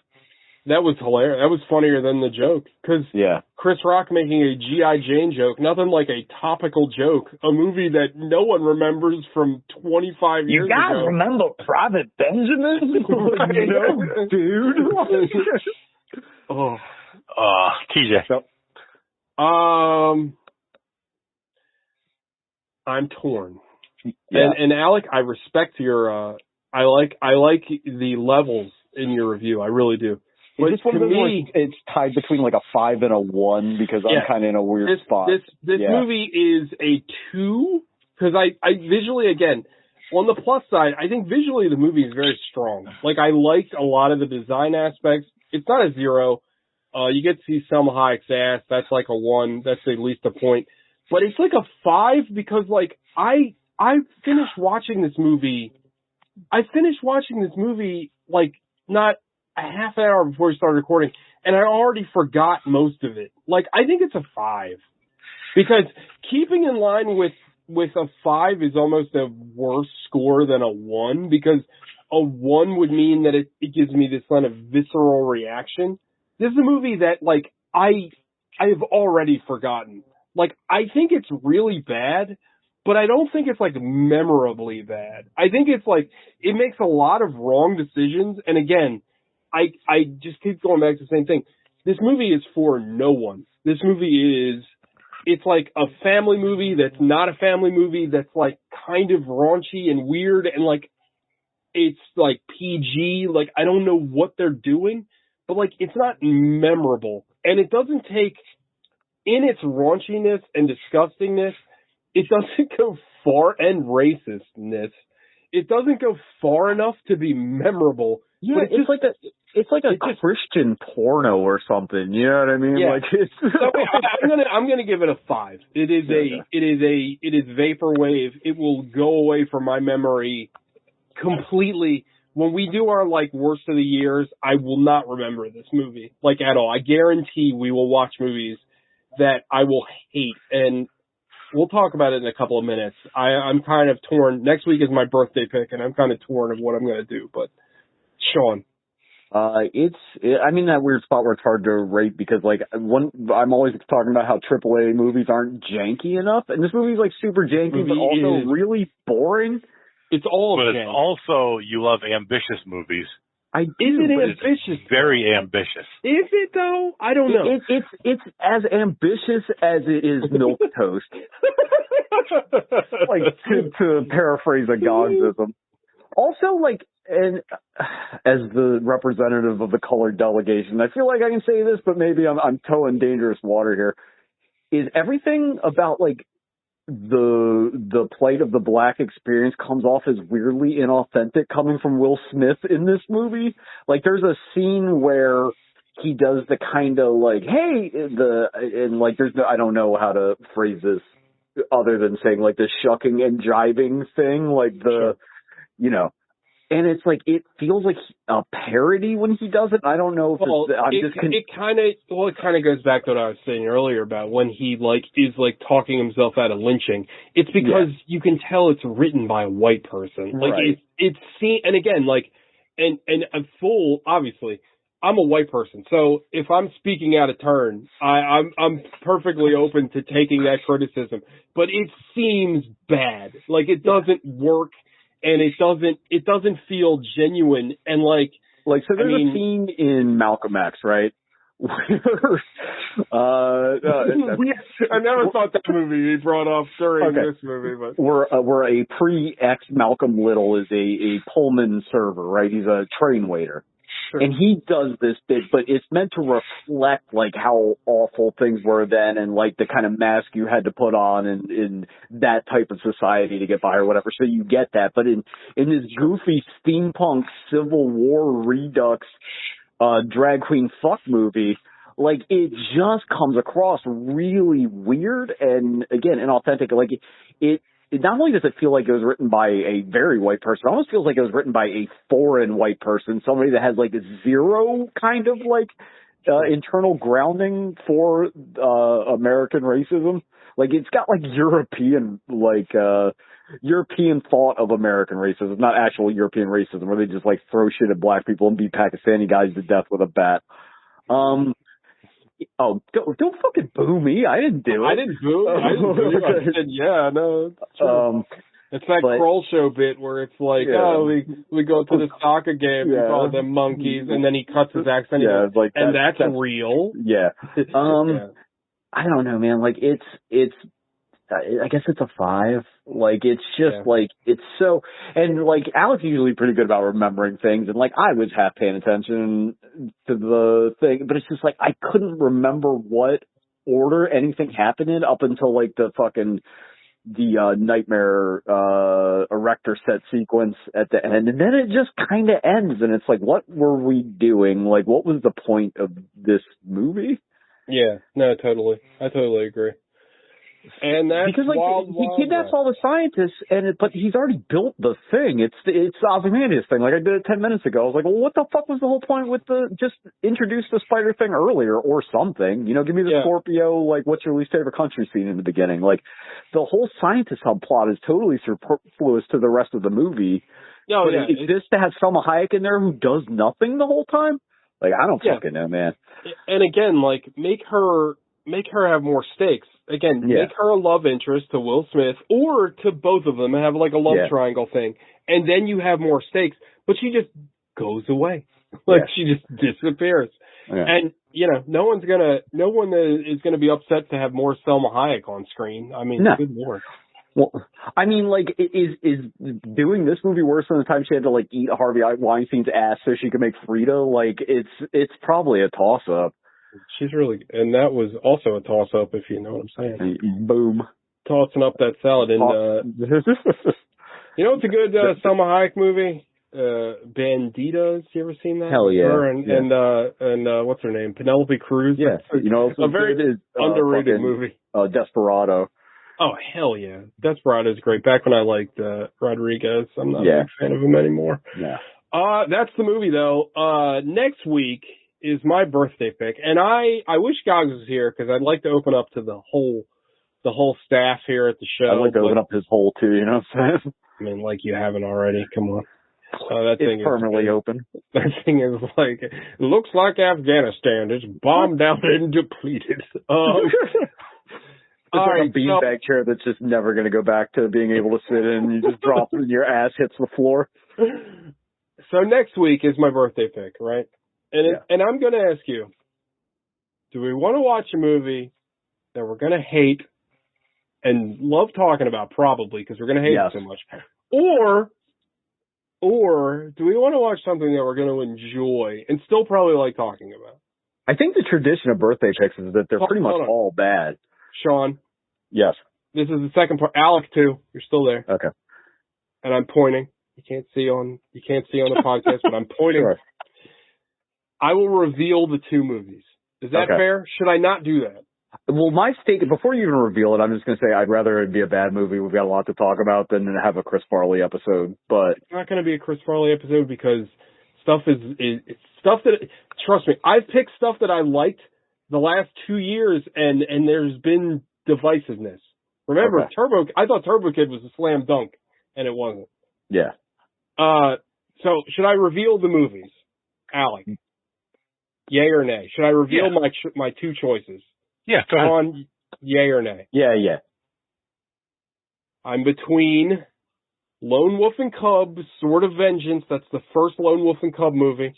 That was hilarious. That was funnier than the joke. Because Chris Rock making a G.I. Jane joke, nothing like a topical joke. A movie that no one remembers from 25 years ago. You gotta remember Private Benjamin? No, dude. TJ. I'm torn. Yeah. And Alec, I respect your, I like the levels in your review. I really do. But this one to me, it's tied between like a 5 and a 1 because I'm kind of in a weird spot. This movie is a 2 because I visually, again, on the plus side, I think visually the movie is very strong. Like I liked a lot of the design aspects. It's not a 0. You get to see Selma Hayek's ass. That's like a 1. That's at least a point. But it's like a 5 because like I finished watching this movie. Like not a half hour before we started recording, and I already forgot most of it. Like, I think it's a 5. Because keeping in line with a 5 is almost a worse score than a 1, because a 1 would mean that it gives me this kind of visceral reaction. This is a movie that, like, I have already forgotten. Like, I think it's really bad, but I don't think it's, like, memorably bad. I think it's, like, it makes a lot of wrong decisions, and again, I just keep going back to the same thing. This movie is for no one. This movie it's like a family movie that's not a family movie that's like kind of raunchy and weird and like it's like PG. Like I don't know what they're doing, but like it's not memorable. And it doesn't take, in its raunchiness and disgustingness, it doesn't go far, and racistness. It doesn't go far enough to be memorable. Yeah, it's like a Christian porno or something. You know what I mean? Yeah. Like it's I'm gonna give it a 5. It is vaporwave. It will go away from my memory completely. When we do our like worst of the years, I will not remember this movie like at all. I guarantee we will watch movies that I will hate, and we'll talk about it in a couple of minutes. I'm kind of torn. Next week is my birthday pick, and I'm kind of torn of what I'm gonna do, but. Sean. I'm in that weird spot where it's hard to rate because like I'm always talking about how AAA movies aren't janky enough, and this movie's like super janky, but also really boring. It's all but jank. It's also you love ambitious movies. I do. Is it ambitious? It's very ambitious. Is it though? I don't know. It's as ambitious as it is milk toast. Like to paraphrase a Gogsism. Also, like, and as the representative of the colored delegation, I feel like I can say this, but maybe I'm towing dangerous water here. Is everything about like the plight of the black experience comes off as weirdly inauthentic coming from Will Smith in this movie? Like, there's a scene where he does the kind of like, hey, and like, I don't know how to phrase this other than saying like the shucking and jibing thing, like you know, and it's like, it feels like a parody when he does it. I don't know if it kind of goes back to what I was saying earlier about when he is talking himself out of lynching. It's because you can tell it's written by a white person. Like right. it's seen, and again, obviously, I'm a white person, so if I'm speaking out of turn, I'm perfectly open to taking that criticism. But it seems bad. Like it doesn't work. And it doesn't feel genuine, and so there's a scene in Malcolm X, right? Where, I never thought that movie he brought up during this movie, but where a pre-ex Malcolm Little is a Pullman server, right? He's a train waiter. Sure. And he does this bit, but it's meant to reflect like how awful things were then, and like the kind of mask you had to put on in that type of society to get by or whatever. So you get that, but in this goofy steampunk Civil War redux drag queen fuck movie, like it just comes across really weird and again inauthentic. Like it not only does it feel like it was written by a very white person, it almost feels like it was written by a foreign white person, somebody that has like zero kind of like internal grounding for American racism. Like it's got like European thought of American racism, not actual European racism, where they just like throw shit at black people and beat Pakistani guys to death with a bat. Oh, don't fucking boo me. I didn't do it. I didn't boo. I said, yeah, no. It's true. It's that Kroll Show bit where it's like, we go to the soccer game and call them monkeys, and then he cuts his accent. Yeah, like and that's real. Yeah. I don't know, man. Like it's. I guess it's a 5. Like, it's just like, it's so, and like, Alex is usually pretty good about remembering things, and like, I was half paying attention to the thing, but it's just like, I couldn't remember what order anything happened in up until like the nightmare, erector set sequence at the end, and then it just kind of ends, and it's like, what were we doing? Like, what was the point of this movie? Yeah, no, totally. I totally agree. And that's because like he kidnaps all the scientists, but he's already built the thing. It's Ozymandias thing. Like I did it 10 minutes ago. I was like, well, what the fuck was the whole point with just introduce the spider thing earlier or something? You know, give me the Scorpio. Like, what's your least favorite country scene in the beginning? Like, the whole scientist subplot is totally superfluous to the rest of the movie. Oh, but it exists to have Selma Hayek in there who does nothing the whole time. Like, I don't fucking know, man. And again, like, make her have more stakes. Again, make her a love interest to Will Smith or to both of them and have like a love triangle thing. And then you have more stakes, but she just goes away. Like she just disappears. Yeah. And, you know, no one is going to be upset to have more Selma Hayek on screen. I mean, good Lord. Well, I mean, like, is doing this movie worse than the time she had to like eat Harvey Weinstein's ass so she could make Frida? Like, it's probably a toss up. She's really, and that was also a toss-up, if you know what I'm saying. Boom. Tossing up that salad. And, you know what's a good Selma Hayek movie? Banditas. You ever seen that? Hell yeah. Her and what's her name? Penelope Cruz. Yeah. You know, a very underrated movie. Desperado. Oh, hell yeah. Desperado is great. Back when I liked Rodriguez. I'm not a big fan of him anymore. Yeah. That's the movie, though. Next week is my birthday pick, and I wish Gogs was here because I'd like to open up to the whole staff here at the show. I'd like to open up his hole too, you know what I'm saying? I mean, like you haven't already. Come on. That thing is permanently open. That thing is like, it looks like Afghanistan. It's bombed out and depleted. It's like a beanbag chair that's just never going to go back to being able to sit in. You just drop it and your ass hits the floor. So next week is my birthday pick, right? And I'm going to ask you, do we want to watch a movie that we're going to hate and love talking about, probably, because we're going to hate it so much? Or do we want to watch something that we're going to enjoy and still probably like talking about? I think the tradition of birthday picks is that they're pretty much all bad. Sean. Yes. This is the second part. Alec, too. You're still there. Okay. And I'm pointing. You can't see on the podcast, but I'm pointing. Sure. I will reveal the 2 movies. Is that fair? Should I not do that? Well, my stake, before you even reveal it, I'm just going to say I'd rather it be a bad movie. We've got a lot to talk about than have a Chris Farley episode. But It's not going to be a Chris Farley episode because stuff is stuff that, trust me, I've picked stuff that I liked the last 2 years and there's been divisiveness. Remember, Okay. I thought Turbo Kid was a slam dunk and it wasn't. yeah. So should I reveal the movies? Alec, yay or nay? Should I reveal my two choices? Yeah, go ahead. On yay or nay? Yeah. I'm between Lone Wolf and Cub, Sword of Vengeance. That's the first Lone Wolf and Cub movie.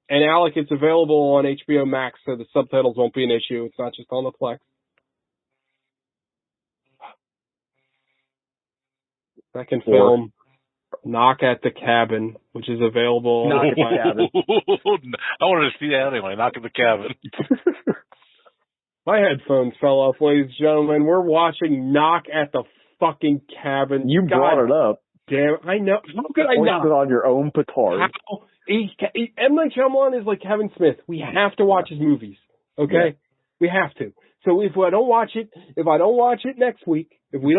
And Alec, it's available on HBO Max, so the subtitles won't be an issue. It's not just on the Plex. Second film, Knock at the Cabin, which is available. Knock at the Cabin. I wanted to see that anyway. Knock at the Cabin. My headphones fell off, ladies and gentlemen. We're watching Knock at the fucking Cabin. You brought it up. Damn, I know. How could I not? It on your own petard. How? M. Night Shyamalan is like Kevin Smith. We have to watch his movies. Okay? Yeah. We have to. So if we don't watch it next week, we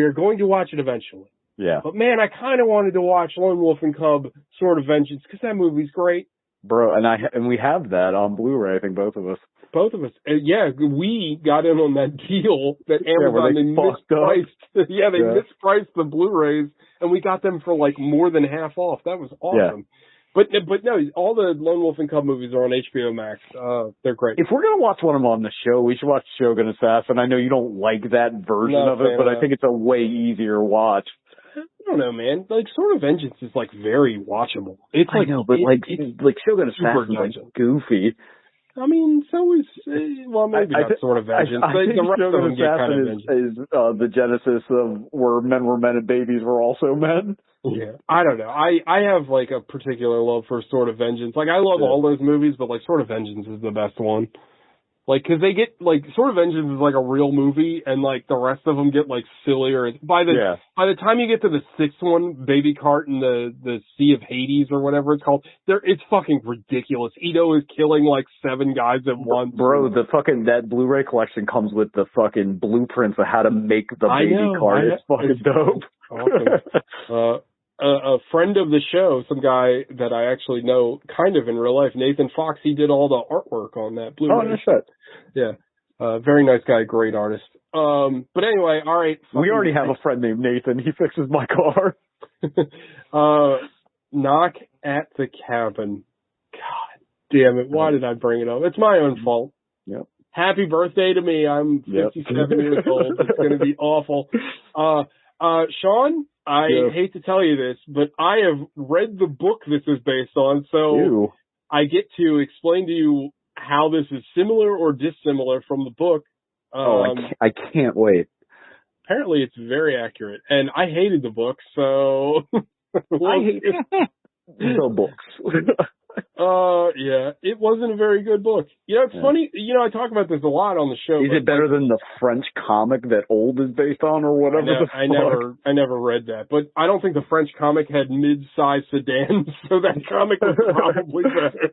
are going to watch it eventually. Yeah. But man, I kind of wanted to watch Lone Wolf and Cub, Sword of Vengeance, because that movie's great. Bro, and we have that on Blu-ray, I think, both of us. Both of us. Yeah, we got in on that deal that Amazon, they mispriced the Blu-rays, and we got them for like more than half off. That was awesome. Yeah. But no, all the Lone Wolf and Cub movies are on HBO Max. They're great. If we're going to watch one of them on the show, we should watch Shogun Assassin. I know you don't like that version of it, but I think it's a way easier watch. I don't know, man. Like, Sword of Vengeance is like very watchable. It's like, I know, but like Shogun Assassin is like goofy. I mean, so is maybe not Sword of Vengeance. I think Shogun Assassin is the genesis of where men were men and babies were also men. Yeah, I don't know. I have like a particular love for Sword of Vengeance. Like, I love all those movies, but like Sword of Vengeance is the best one. Like, cause they get, like, Sword of Vengeance is like a real movie, and like the rest of them get like sillier. By the time you get to the sixth one, Baby Cart and the Sea of Hades or whatever it's called, it's fucking ridiculous. Ito is killing like 7 guys at once. Bro, that Blu-ray collection comes with the fucking blueprints of how to make the Baby Cart. It's fucking dope. Awesome. A friend of the show, some guy that I actually know kind of in real life, Nathan Fox, he did all the artwork on that Blu-ray. Oh, no shit. Yeah. Very nice guy, great artist. But anyway, all right. We already have a friend named Nathan. He fixes my car. Knock at the Cabin. God damn it. Why did I bring it up? It's my own fault. Yep. Happy birthday to me. I'm 57 years old. It's going to be awful. Sean, I hate to tell you this, but I have read the book this is based on, so I get to explain to you how this is similar or dissimilar from the book. I can't wait. Apparently it's very accurate, and I hated the book, so... I hate the books. Yeah, it wasn't a very good book. You know, it's funny, I talk about this a lot on the show. Is it better than the French comic that Old is based on or whatever? I never read that, but I don't think the French comic had mid-sized sedans, so that comic was probably better.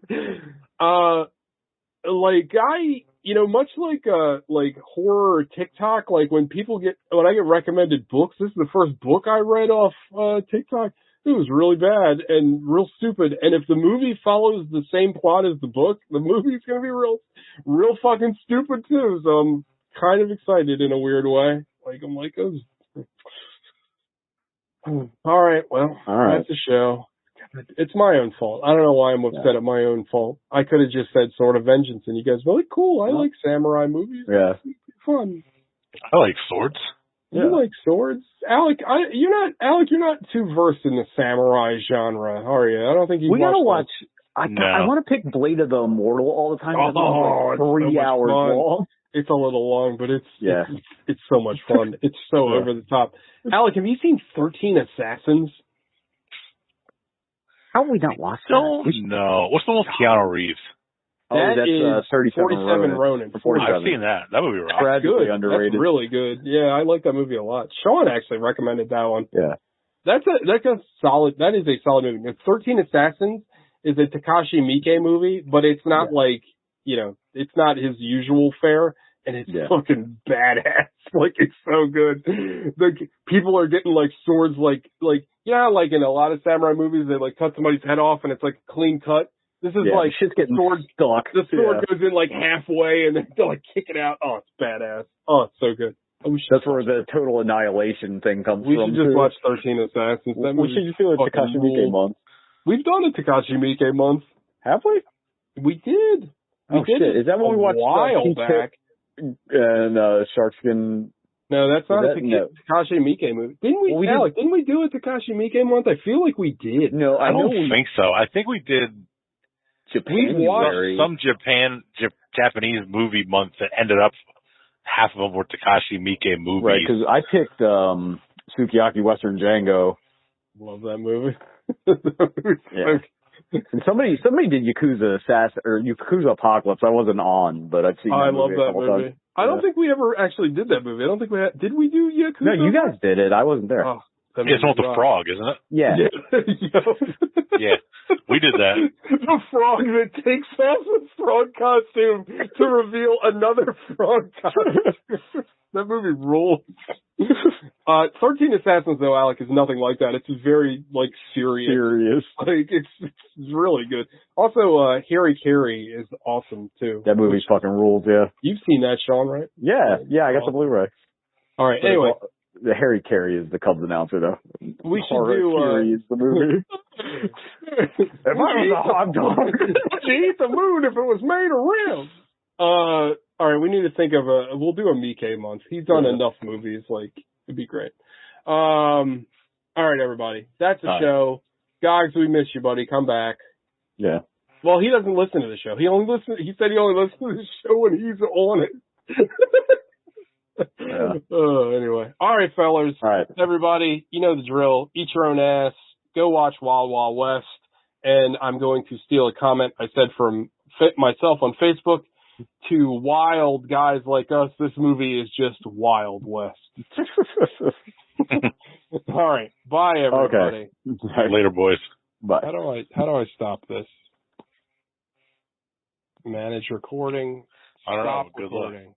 Much like horror or TikTok, like when I get recommended books, this is the first book I read off TikTok. It was really bad and real stupid. And if the movie follows the same plot as the book, the movie's going to be real fucking stupid too. So I'm kind of excited in a weird way. I'm like, all right, well, that's the show. It's my own fault. I don't know why I'm upset at my own fault. I could have just said Sword of Vengeance and you guys were like, cool, I like samurai movies. Yeah. It's fun. I like swords. You like swords? Alec, you're not too versed in the samurai genre, are you? I don't think we gotta watch. I want to pick Blade of the Immortal all the time. It's 3 hours long. It's a little long, but it's so much fun. It's so over the top. Alec, have you seen 13 Assassins? How have we not watched that? No. What's the one with Keanu Reeves? That's 47 Ronin. I've seen that. That movie rocks. Tragically underrated. That's really good. Yeah, I like that movie a lot. Sean actually recommended that one. Yeah. That is a solid movie. 13 Assassins is a Takashi Miike movie, but it's not like, it's not his usual fare, and it's fucking badass. Like, it's so good. Like, people are getting, like, swords, like, like in a lot of samurai movies, they, like, cut somebody's head off, and it's, like, clean cut. This is, like, shit's getting sword stuck. The sword goes in, like, halfway, and then they're, like, kick it out. Oh, it's badass. Oh, it's so good. That's where the total annihilation thing comes we from. We should just watch 13 Assassins. We should just do a Takashi Miike month. We've done a Takashi Miike month. Have we? We did. Shit. Is that when we watched a while back? And Sharkskin? No, that's not a Takashi Miike movie. Didn't we, Alec, didn't we do a Takashi Miike month? I feel like we did. No, I don't think so. I think we did Japan. We watched some Japanese movie month that ended up half of them were Takashi Miike movies. Right, because I picked Sukiyaki Western Django. Love that movie. Yeah. And somebody did Yakuza Apocalypse. I wasn't on, but I've seen that movie. I love that movie. Times. I don't think we ever actually did that movie. I don't think we had. Did we do Yakuza? No, you guys did it. I wasn't there. Oh, it's not the frog, isn't it? Yeah. Yeah, we did that. The frog that takes off a frog costume to reveal another frog costume. That movie rules. 13 Assassins, though, Alec, is nothing like that. It's very, like, serious. Like, it's really good. Also, Harry Carey is awesome, too. That movie fucking rules, yeah. You've seen that, Sean, right? Yeah, I got the Blu-ray. All right, anyway. The Harry Carey is the Cubs announcer, though. We should do... Carey is the movie. If I was a hot dog, would you eat the moon if it was made around? All right, we need to think of we'll do a Miike month. He's done enough movies, like, it'd be great. All right, everybody. That's the show. Gogs, we miss you, buddy. Come back. Yeah. Well, he doesn't listen to the show. He said he only listens to the show when he's on it. Yeah. Anyway. All right, fellas. All right. Everybody, you know the drill. Eat your own ass. Go watch Wild Wild West. And I'm going to steal a comment I said from myself on Facebook. To wild guys like us, this movie is just Wild West. All right. Bye, everybody. Okay. Later, boys. Bye. How do I stop this? Manage recording. I don't know. Stop recording.